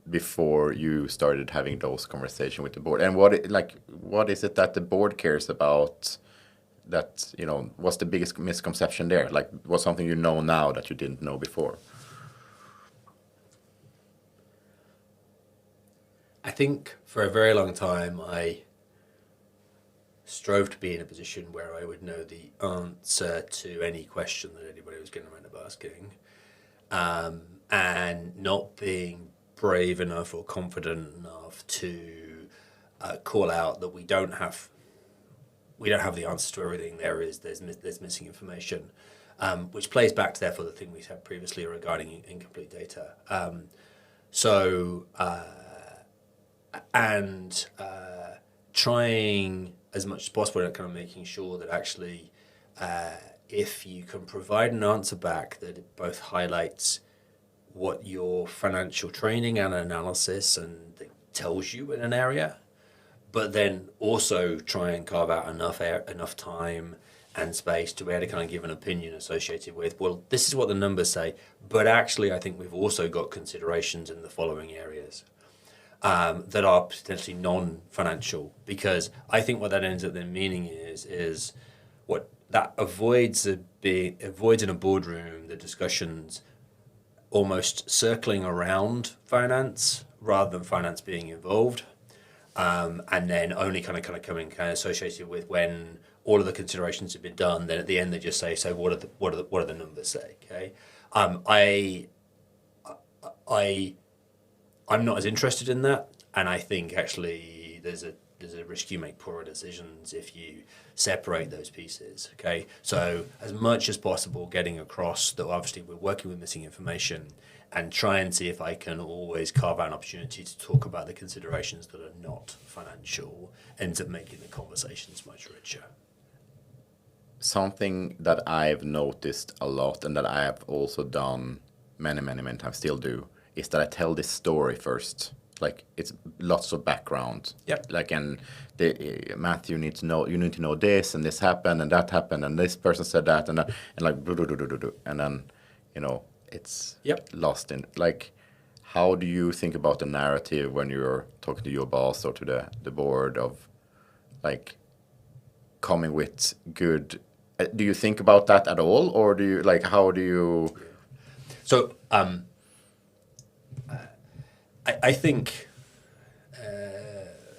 before you started having those conversations with the board? And what is it that the board cares about, that what's the biggest misconception there? Like, what's something now that you didn't know before? I think for a very long time I strove to be in a position where I would know the answer to any question that anybody was going to end up asking, and not being brave enough or confident enough to call out that we don't have the answers to everything. There's missing information, which plays back to therefore the thing we said previously regarding incomplete data. Trying as much as possible and kind of making sure that actually if you can provide an answer back that it both highlights what your financial training and analysis and tells you in an area, but then also try and carve out enough time and space to be able to kind of give an opinion associated with, well, this is what the numbers say, but actually I think we've also got considerations in the following areas that are potentially non-financial, because I think what that ends up then meaning is what that avoids in a boardroom the discussions almost circling around finance rather than finance being involved. And then only kind of coming associated with when all of the considerations have been done. Then at the end they just say, so what are the numbers say? Okay, I'm not as interested in that, and I think actually there's a risk you make poorer decisions if you separate those pieces. Okay, so as much as possible, getting across that obviously we're working with missing information, and try and see if I can always carve out an opportunity to talk about the considerations that are not financial, ends up making the conversations much richer. Something that I've noticed a lot, and that I have also done many times, still do, is that I tell this story first. Like, it's lots of background. Yep. Like, and Matthew needs to know, you need to know this, and this happened, and that happened, and this person said that, and like, and then, it's lost in, like, how do you think about the narrative when you're talking to your boss or to the board of, like, coming with good, do you think about that at all, or do you, like, how do you? So, I think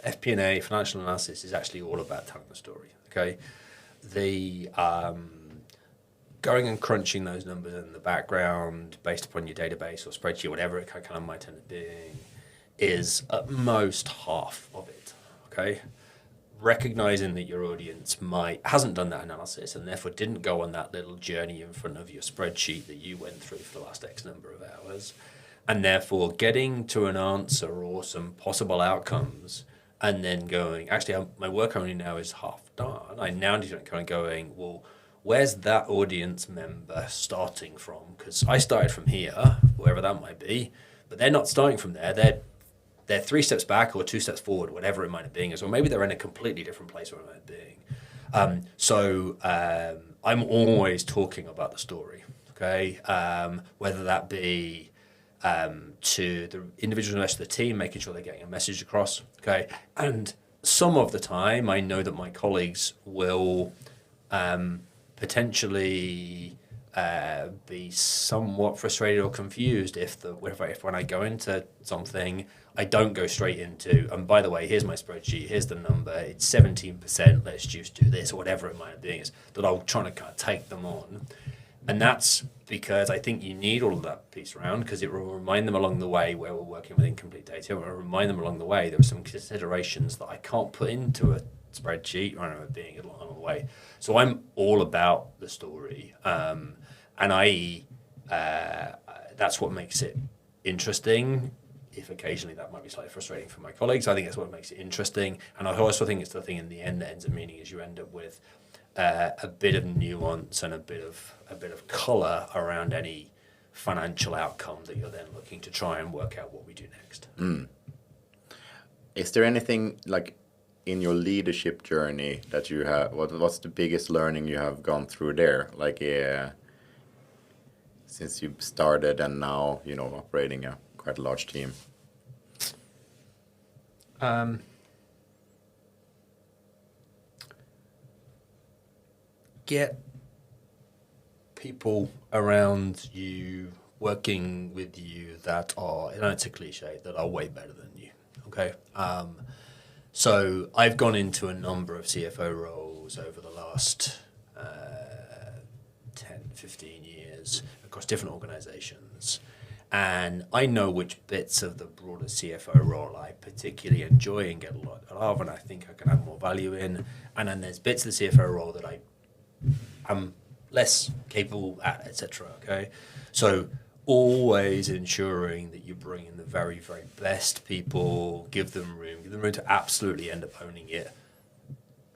FP&A, financial analysis, is actually all about telling the story. Okay, the going and crunching those numbers in the background based upon your database or spreadsheet, whatever it kind of might end up being, is at most half of it. Okay, recognizing that your audience hasn't done that analysis and therefore didn't go on that little journey in front of your spreadsheet that you went through for the last X number of hours. And therefore getting to an answer or some possible outcomes, and then going, actually, my work only now is half done. I now need to kind of going, well, where's that audience member starting from? Because I started from here, wherever that might be, but they're not starting from there. They're 3 steps back or 2 steps forward, whatever it might have been, or maybe they're in a completely different place where it might be. So I'm always talking about the story, okay? Whether that be to the individuals and the rest of the team, making sure they're getting a message across, okay? And some of the time, I know that my colleagues will potentially be somewhat frustrated or confused if when I go into something, I don't go straight into, and by the way, here's my spreadsheet, here's the number, it's 17%, let's just do this, or whatever it might be, is that I'll try to kind of take them on. And that's because I think you need all of that piece around, because it will remind them along the way where we're working with incomplete data. It will remind them along the way there are some considerations that I can't put into a spreadsheet, or I don't know, being along the way. So I'm all about the story. That's what makes it interesting. If occasionally that might be slightly frustrating for my colleagues, I think that's what makes it interesting. And I also think it's the thing in the end that ends up meaning is you end up with a bit of nuance and a bit of color around any financial outcome that you're then looking to try and work out what we do next. Is there anything like in your leadership journey that you have? What's the biggest learning you have gone through there? Like, since you started and now operating a quite large team. Get people around you working with you that are, I know it's a cliche, that are way better than you. Okay. So I've gone into a number of CFO roles over the last 10, 15 years across different organizations. And I know which bits of the broader CFO role I particularly enjoy and get a lot of, and I think I can add more value in. And then there's bits of the CFO role that I'm less capable at, etc. Okay, so always ensuring that you bring in the very, very best people, give them room to absolutely end up owning it.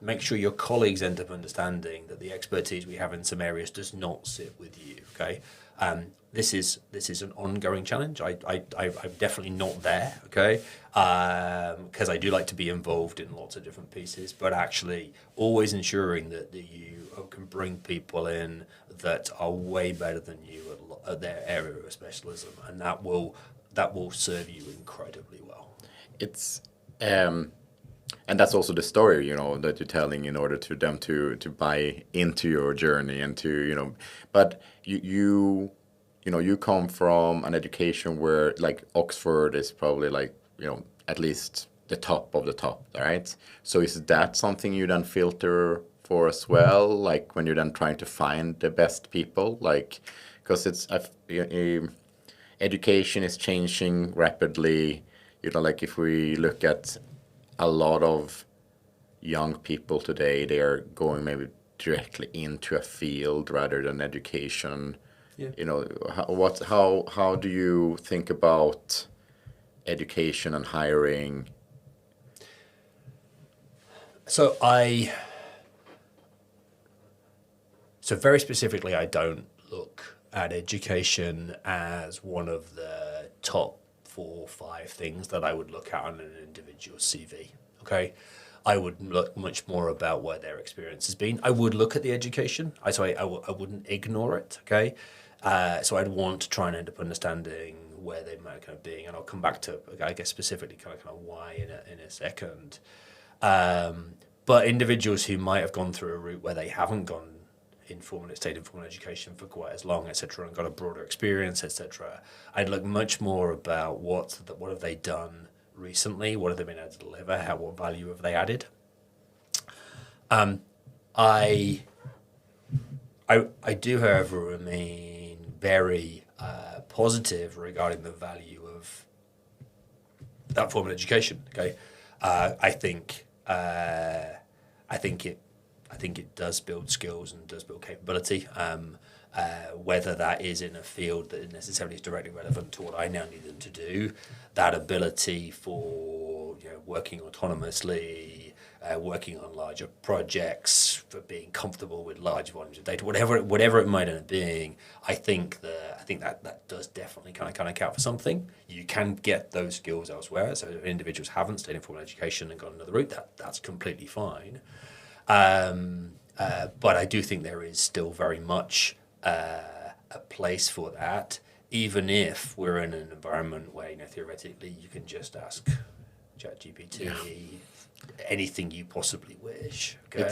Make sure your colleagues end up understanding that the expertise we have in some areas does not sit with you. Okay, this is an ongoing challenge. I'm definitely not there. Okay, because I do like to be involved in lots of different pieces, but actually always ensuring that you can bring people in that are way better than you at their area of specialism, and that will serve you incredibly well. It's and that's also the story that you're telling in order to them to buy into your journey and to but you come from an education where like Oxford is probably like at least the top of the top, right? So is that something you then filter for as well, like when you're then trying to find the best people, like because education is changing rapidly, like if we look at a lot of young people today, they are going maybe directly into a field rather than education. Yeah. How do you think about education and hiring? So very specifically, I don't look at education as one of the top 4 or 5 things that I would look at on an individual CV. Okay, I would look much more about where their experience has been. I would look at the education. I wouldn't ignore it. Okay, so I'd want to try and end up understanding where they might kind of be, and I'll come back to, I guess, specifically kind of why in a second. But individuals who might have gone through a route where they haven't gone state informal education for quite as long, etc., and got a broader experience, etc., I'd look much more about what have they done recently, what have they been able to deliver, what value have they added. I do, however, remain very positive regarding the value of that form of education. Okay, I think it does build skills and does build capability. Whether that is in a field that necessarily is directly relevant to what I now need them to do, that ability for working autonomously, working on larger projects, for being comfortable with large volumes of data, whatever it might end up being, I think that does definitely kind of count for something. You can get those skills elsewhere. So if individuals haven't stayed in formal education and gone another route, that's completely fine. But I do think there is still very much a place for that, even if we're in an environment where theoretically you can just ask ChatGPT anything you possibly wish. Okay?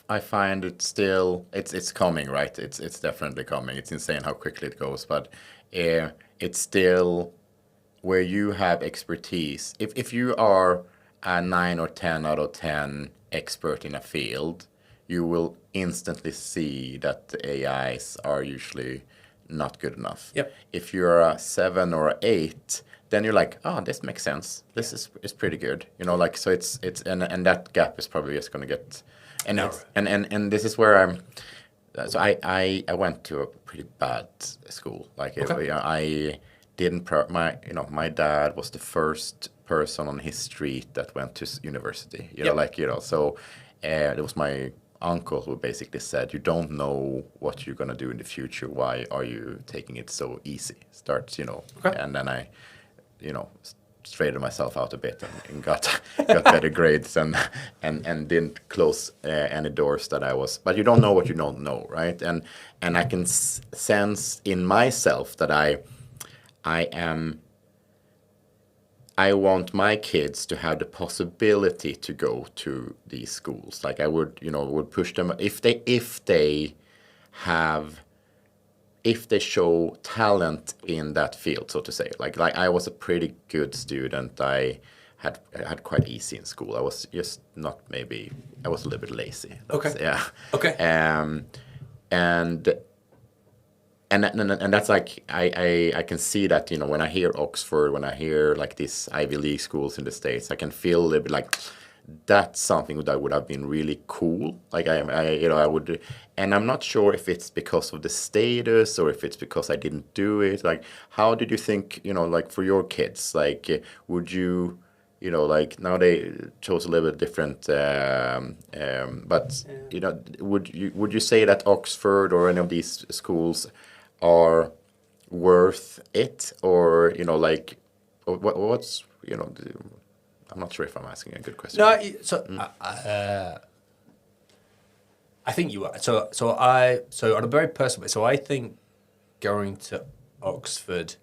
I find it still it's coming, right? It's definitely coming. It's insane how quickly it goes, but it's still where you have expertise. If you are a 9 or 10 out of 10 expert in a field, you will instantly see that the AIs are usually not good enough. Yep. If you're a 7 or a 8, then you're like, oh, this makes sense. This is pretty good. You know, like, so it's and that gap is probably just going to get, and Narrow. and this is where I'm. So I went to a pretty bad school. Like Okay. I didn't my dad was the first person on his street that went to university. You know, Yep. like, you know, so it was my uncle who basically said, you don't know what you're gonna do in the future. Why are you taking it so easy? Start, you know, Okay. and then I, you know, straightened myself out a bit and got better grades and didn't close any doors that I was. But you don't know what you don't know, right? And I can sense in myself that I want my kids to have the possibility to go to these schools. Like I would, you know, would push them if they show talent in that field, so to say. Like I was a pretty good student. I had quite easy in school. I was just not maybe I was a little bit lazy. Okay. Yeah. Okay. And that's like I can see that, you know, when I hear Oxford, when I hear like these Ivy League schools in the States, I can feel a little bit like that's something that would have been really cool. Like I would, and I'm not sure if it's because of the status or if it's because I didn't do it. Like, how did you think, you know, like for your kids, like would you, you know, like now they chose a little bit different, but you know, would you say that Oxford or any of these schools are worth it, or you know, like what's, you know, I'm not sure if I'm asking a good question. No, so I think you are. So on a very personal way, so I think going to Oxford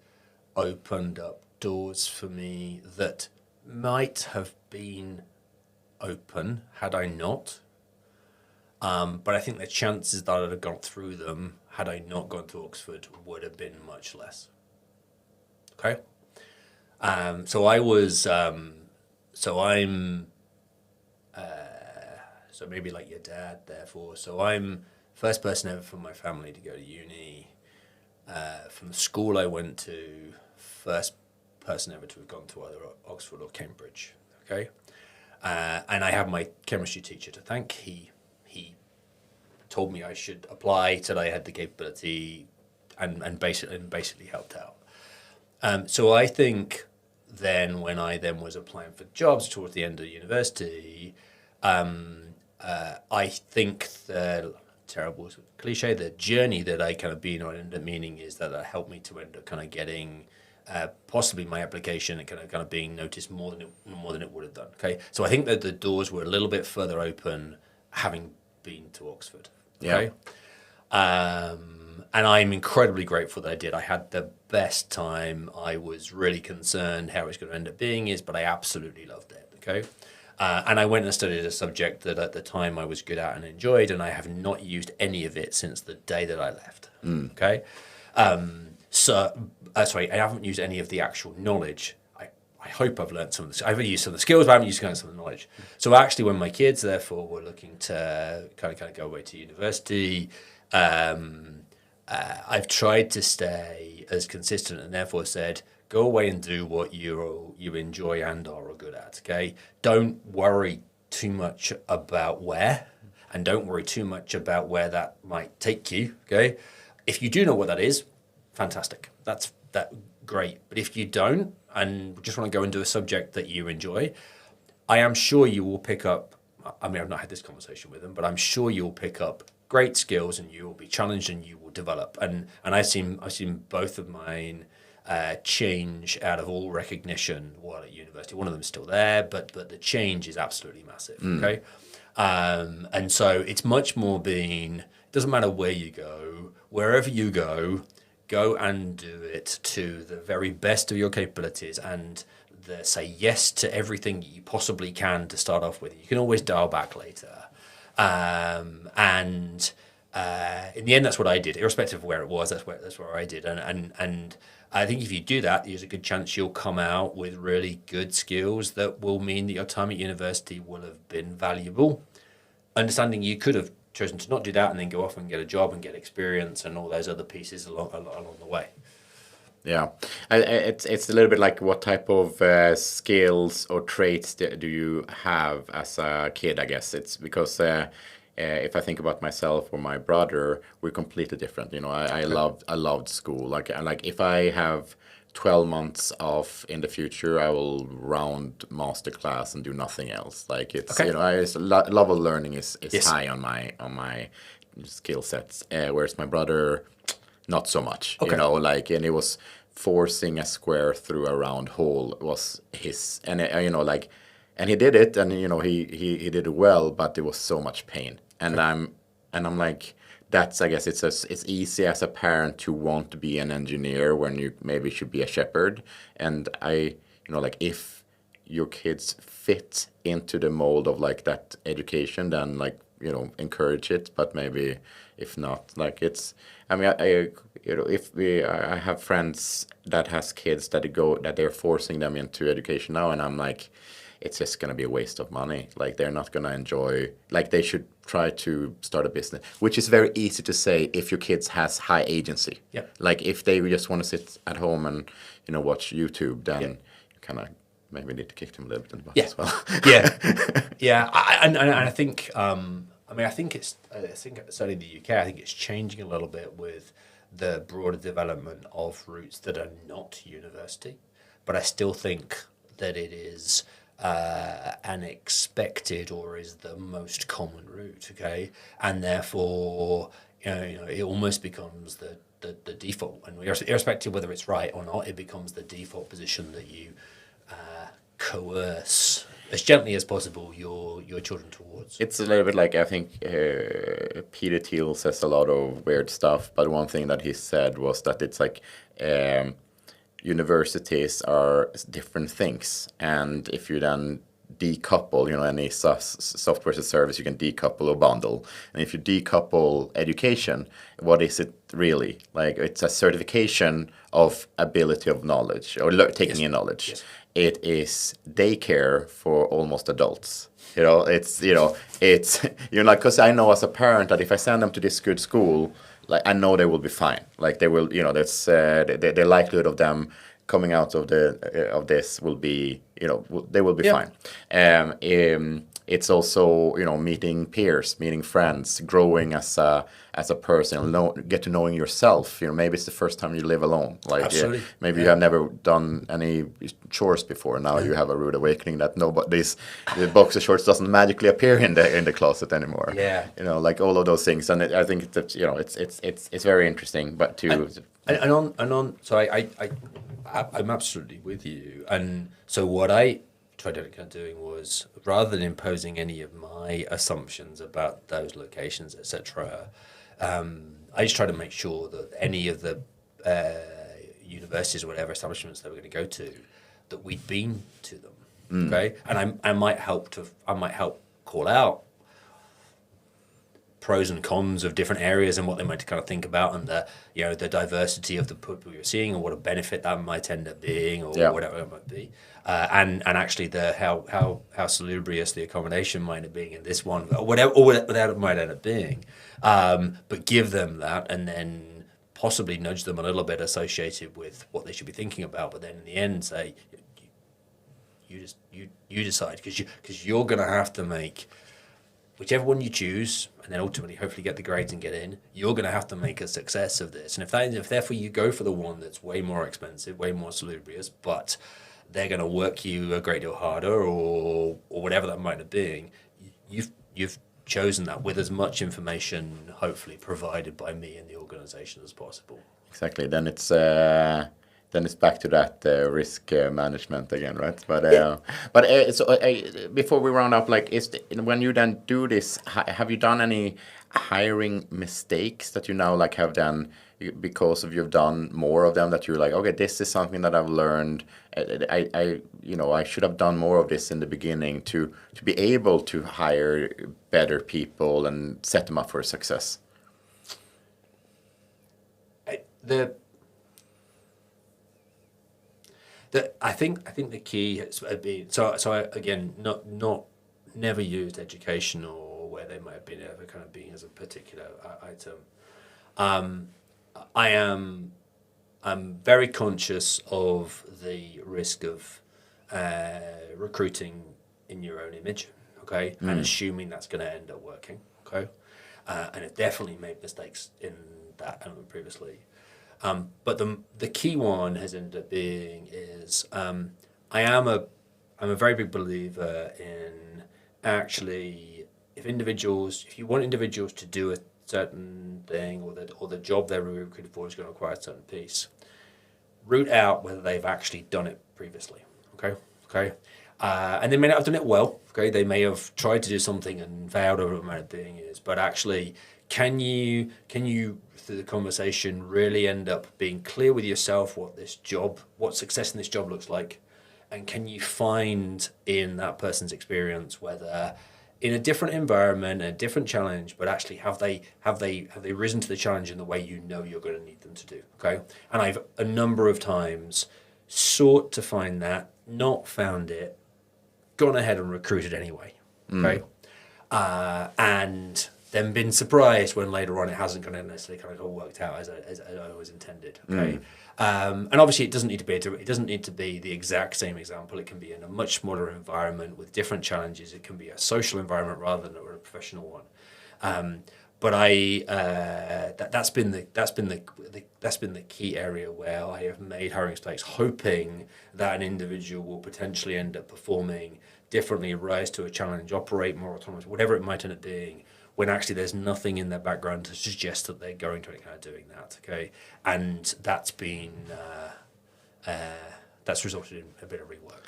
opened up doors for me that might have been open had I not. But I think the chances that I'd have gone through them had I not gone to Oxford would have been much less. Okay. So I was. So I'm. So maybe like your dad, therefore. So I'm first person ever from my family to go to uni. From the school I went to, first person ever to have gone to either Oxford or Cambridge. Okay. And I have my chemistry teacher to thank. He told me I should apply till I had the capability, and basically helped out. So I think then when I then was applying for jobs towards the end of university, I think the terrible cliche, the journey that I kind of been on ended up meaning is that helped me to end up kind of getting possibly my application and kind of being noticed more than it would have done. Okay, so I think that the doors were a little bit further open having been to Oxford. Okay. Yeah. And I'm incredibly grateful that I did. I had the best time. I was really concerned how it's going to end up being but I absolutely loved it. Okay. And I went and studied a subject that at the time I was good at and enjoyed, and I have not used any of it since the day that I left. Okay. Sorry, I haven't used any of the actual knowledge. I hope I've learned some of the. I've used some of the skills, but I haven't used some of the knowledge. So actually, when my kids, therefore, were looking to kind of go away to university, I've tried to stay as consistent, and therefore said, go away and do what you enjoy and are good at. Okay, don't worry too much about where, and don't worry too much about where that might take you. Okay, if you do know what that is, fantastic. That's great. But if you don't and just want to go and do a subject that you enjoy, I am sure you will pick up. I mean, I've not had this conversation with them, but I'm sure you'll pick up great skills and you will be challenged and you will develop. And I've seen both of mine change out of all recognition while at university. One of them is still there, but the change is absolutely massive. Okay, and so it's much more being. It doesn't matter where you go, wherever you go and do it to the very best of your capabilities and say yes to everything you possibly can to start off with. You can always dial back later. In the end, that's what I did, irrespective of where it was. That's where I did. And I think if you do that, there's a good chance you'll come out with really good skills that will mean that your time at university will have been valuable. understanding you could have chosen to not do that and then go off and get a job and get experience and all those other pieces along the way. Yeah, it's a little bit like what type of skills or traits do you have as a kid? I guess it's because if I think about myself or my brother, we're completely different. You know, I loved school. Like if I have 12 months off in the future, I will round master class and do nothing else. Like it's Okay. you know, love of learning is Yes. high on my skill sets. Whereas my brother, not so much. You Okay. know, like, and it was forcing a square through a round hole was his, and you know, like, and he did it, and you know, he did it well, but there was so much pain, and Okay. I'm like, that's, I guess it's easy as a parent to want to be an engineer when you maybe should be a shepherd, and you know, like if your kids fit into the mold of like that education, then like, you know, encourage it, but maybe if not, like it's, I mean, you know, if I have friends that has kids that they're forcing them into education now, and I'm like, it's just gonna be a waste of money. Like they're not gonna enjoy. Like they should try to start a business, which is very easy to say if your kids has high agency. Yep. Like if they just want to sit at home and, you know, watch YouTube, then Yep. you kind of maybe need to kick them a little bit in the butt Yeah. as well. Yeah. And I think, I mean, I think certainly in the UK, I think it's changing a little bit with the broader development of routes that are not university. But I still think that it is an expected or is the most common route, okay? And therefore, you know, it almost becomes the default. And irrespective of whether it's right or not, it becomes the default position that you coerce as gently as possible your children towards. It's a little bit like, I think Peter Thiel says a lot of weird stuff, but one thing that he said was that it's like universities are different things, and if you then decouple, you know, any software as a service, you can decouple or bundle. And if you decouple education, what is it really? Like it's a certification of ability of knowledge or taking in knowledge. Yes. It is daycare for almost adults. You know, it's, you know, it's, you know, like, because I know as a parent that if I send them to this good school, like I know they will be fine. Like they will, you know, that's the likelihood of them coming out of of this will be, you know, they will be fine. It's also, you know, meeting peers, meeting friends, growing as a person, get to knowing yourself. You know, maybe it's the first time you live alone. Like Absolutely. maybe you have never done any chores before. Now you have a rude awakening that the boxer shorts doesn't magically appear in the closet anymore. Yeah. You know, like all of those things, and I think that, you know, it's very interesting. But So I'm absolutely with you. And so what I tried doing was, rather than imposing any of my assumptions about those locations, etc., I just tried to make sure that any of the universities or whatever establishments they were going to go to, that we'd been to them. Okay, and I might help call out pros and cons of different areas and what they might kind of think about, and the diversity of the people you're seeing and what a benefit that might end up being, or whatever it might be, and actually how salubrious the accommodation might end up being in this one, or whatever it might end up being, but give them that, and then possibly nudge them a little bit associated with what they should be thinking about, but then in the end say, you decide, because you're going to have to make whichever one you choose, and then ultimately hopefully get the grades and get in. You're going to have to make a success of this, and if therefore you go for the one that's way more expensive, way more salubrious, but they're going to work you a great deal harder, or whatever that might have been, you've chosen that with as much information hopefully provided by me and the organisation as possible. Exactly. Then it's back to that risk management again, right? But before we round up, like, when you then do this, have you done any hiring mistakes that you now like have done because of you've done more of them, that you're like, okay, this is something that I've learned. I should have done more of this in the beginning to be able to hire better people and set them up for success. I think the key has been, so I, again, not never used educational where they might have been ever kind of being as a particular item. I'm very conscious of the risk of recruiting in your own image, okay, and assuming that's going to end up working, okay, and I've definitely made mistakes in that element previously. But the key one has ended up being is I'm a very big believer in actually if you want individuals to do a certain thing or the job they're recruited for is going to require a certain piece, root out whether they've actually done it previously. Okay. And they may not have done it well. Okay, they may have tried to do something and failed over a amount of being years. But actually, can you through the conversation really end up being clear with yourself what success in this job looks like, and can you find in that person's experience whether in a different environment, a different challenge, but actually have they risen to the challenge in the way you know you're going to need them to do? Okay, and I've a number of times sought to find that, not found it, gone ahead and recruited anyway. Okay, and then been surprised when later on it hasn't kind of necessarily kind of all worked out as I always intended. Okay, and obviously it doesn't need to be the exact same example. It can be in a much smaller environment with different challenges. It can be a social environment rather than a professional one. But that's been the key area where I have made hiring mistakes, hoping that an individual will potentially end up performing differently, rise to a challenge, operate more autonomously, whatever it might end up being, when actually there's nothing in their background to suggest that they're going to kind of doing that. Okay, and that's been that's resulted in a bit of rework.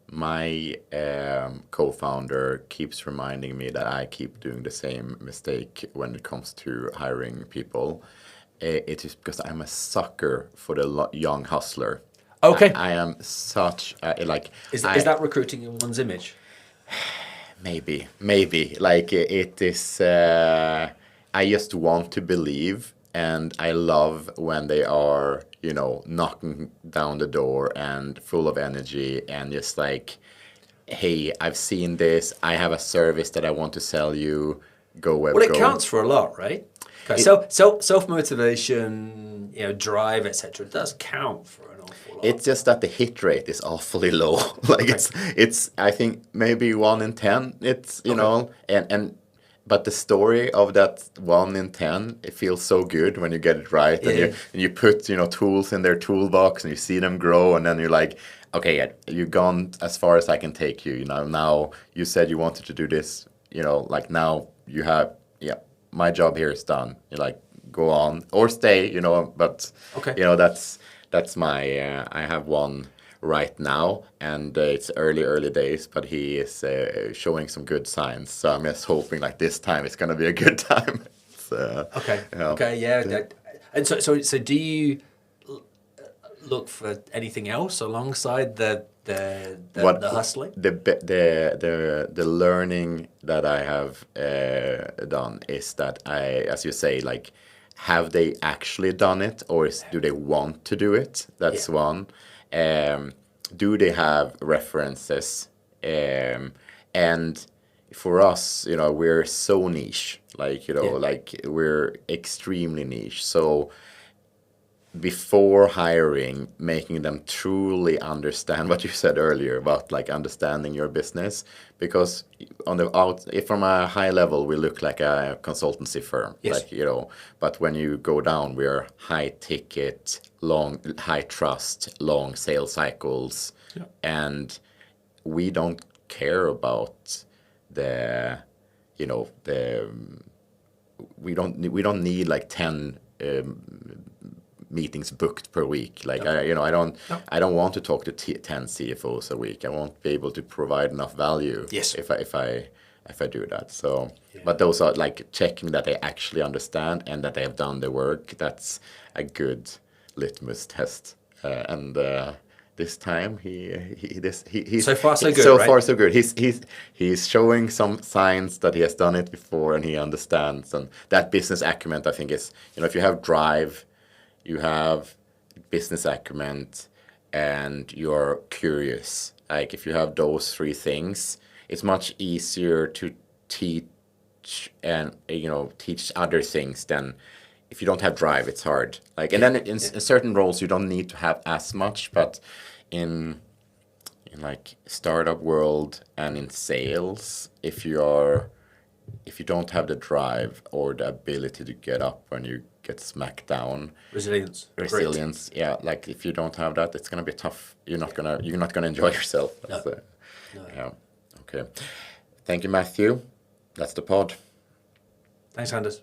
My co-founder keeps reminding me that I keep doing the same mistake when it comes to hiring people. It is because I'm a sucker for the young hustler. Okay. I am such Is that recruiting in one's image? Maybe. Like it is. I just want to believe, and I love when they are, knocking down the door and full of energy and just like, hey, I've seen this. I have a service that I want to sell you. Go. It counts for a lot, right? Okay. Self motivation, drive, etc. It does count for an awful lot. It's just that the hit rate is awfully low. Like it's I think maybe 1 in 10. It's but the story of that 1 in 10, it feels so good when you get it right, and you put tools in their toolbox and you see them grow, and then you're like, okay, you've gone as far as I can take you. Now you said you wanted to do this. Like now you have my job here is done. You're like, go on or stay. But that's my. I have one right now, and it's early days, but he is showing some good signs. So I'm just hoping like this time it's gonna be a good time. And so do you look for anything else alongside the hustling? The learning that I have done is that as you say, like, have they actually done it, or do they want to do it? That's one. Do they have references? And for us, we're so niche, like we're extremely niche. So before hiring, making them truly understand what you said earlier about like understanding your business, because from a high level we look like a consultancy firm, but when you go down, we're high ticket, high trust, long sales cycles, and we don't care about we don't need like 10 meetings booked per week. Like I don't want to talk to 10 CFOs a week. I won't be able to provide enough value if I do that. So, but those are like checking that they actually understand and that they have done the work. That's a good litmus test. And this time he's so far so good. So right? far so good. He's showing some signs that he has done it before and he understands. And that business acumen, I think, is if you have drive, you have business acumen, and you're curious. Like if you have those three things, it's much easier to teach and teach other things than if you don't have drive. It's hard. Like, and then in certain roles you don't need to have as much, but in like startup world and in sales, if you don't have the drive or the ability to get up when you get smacked down, resilience, yeah, like if you don't have that, it's gonna be tough. You're not gonna enjoy yourself. No. Yeah. Okay. Thank you, Matthew. That's the pod. Thanks, Anders.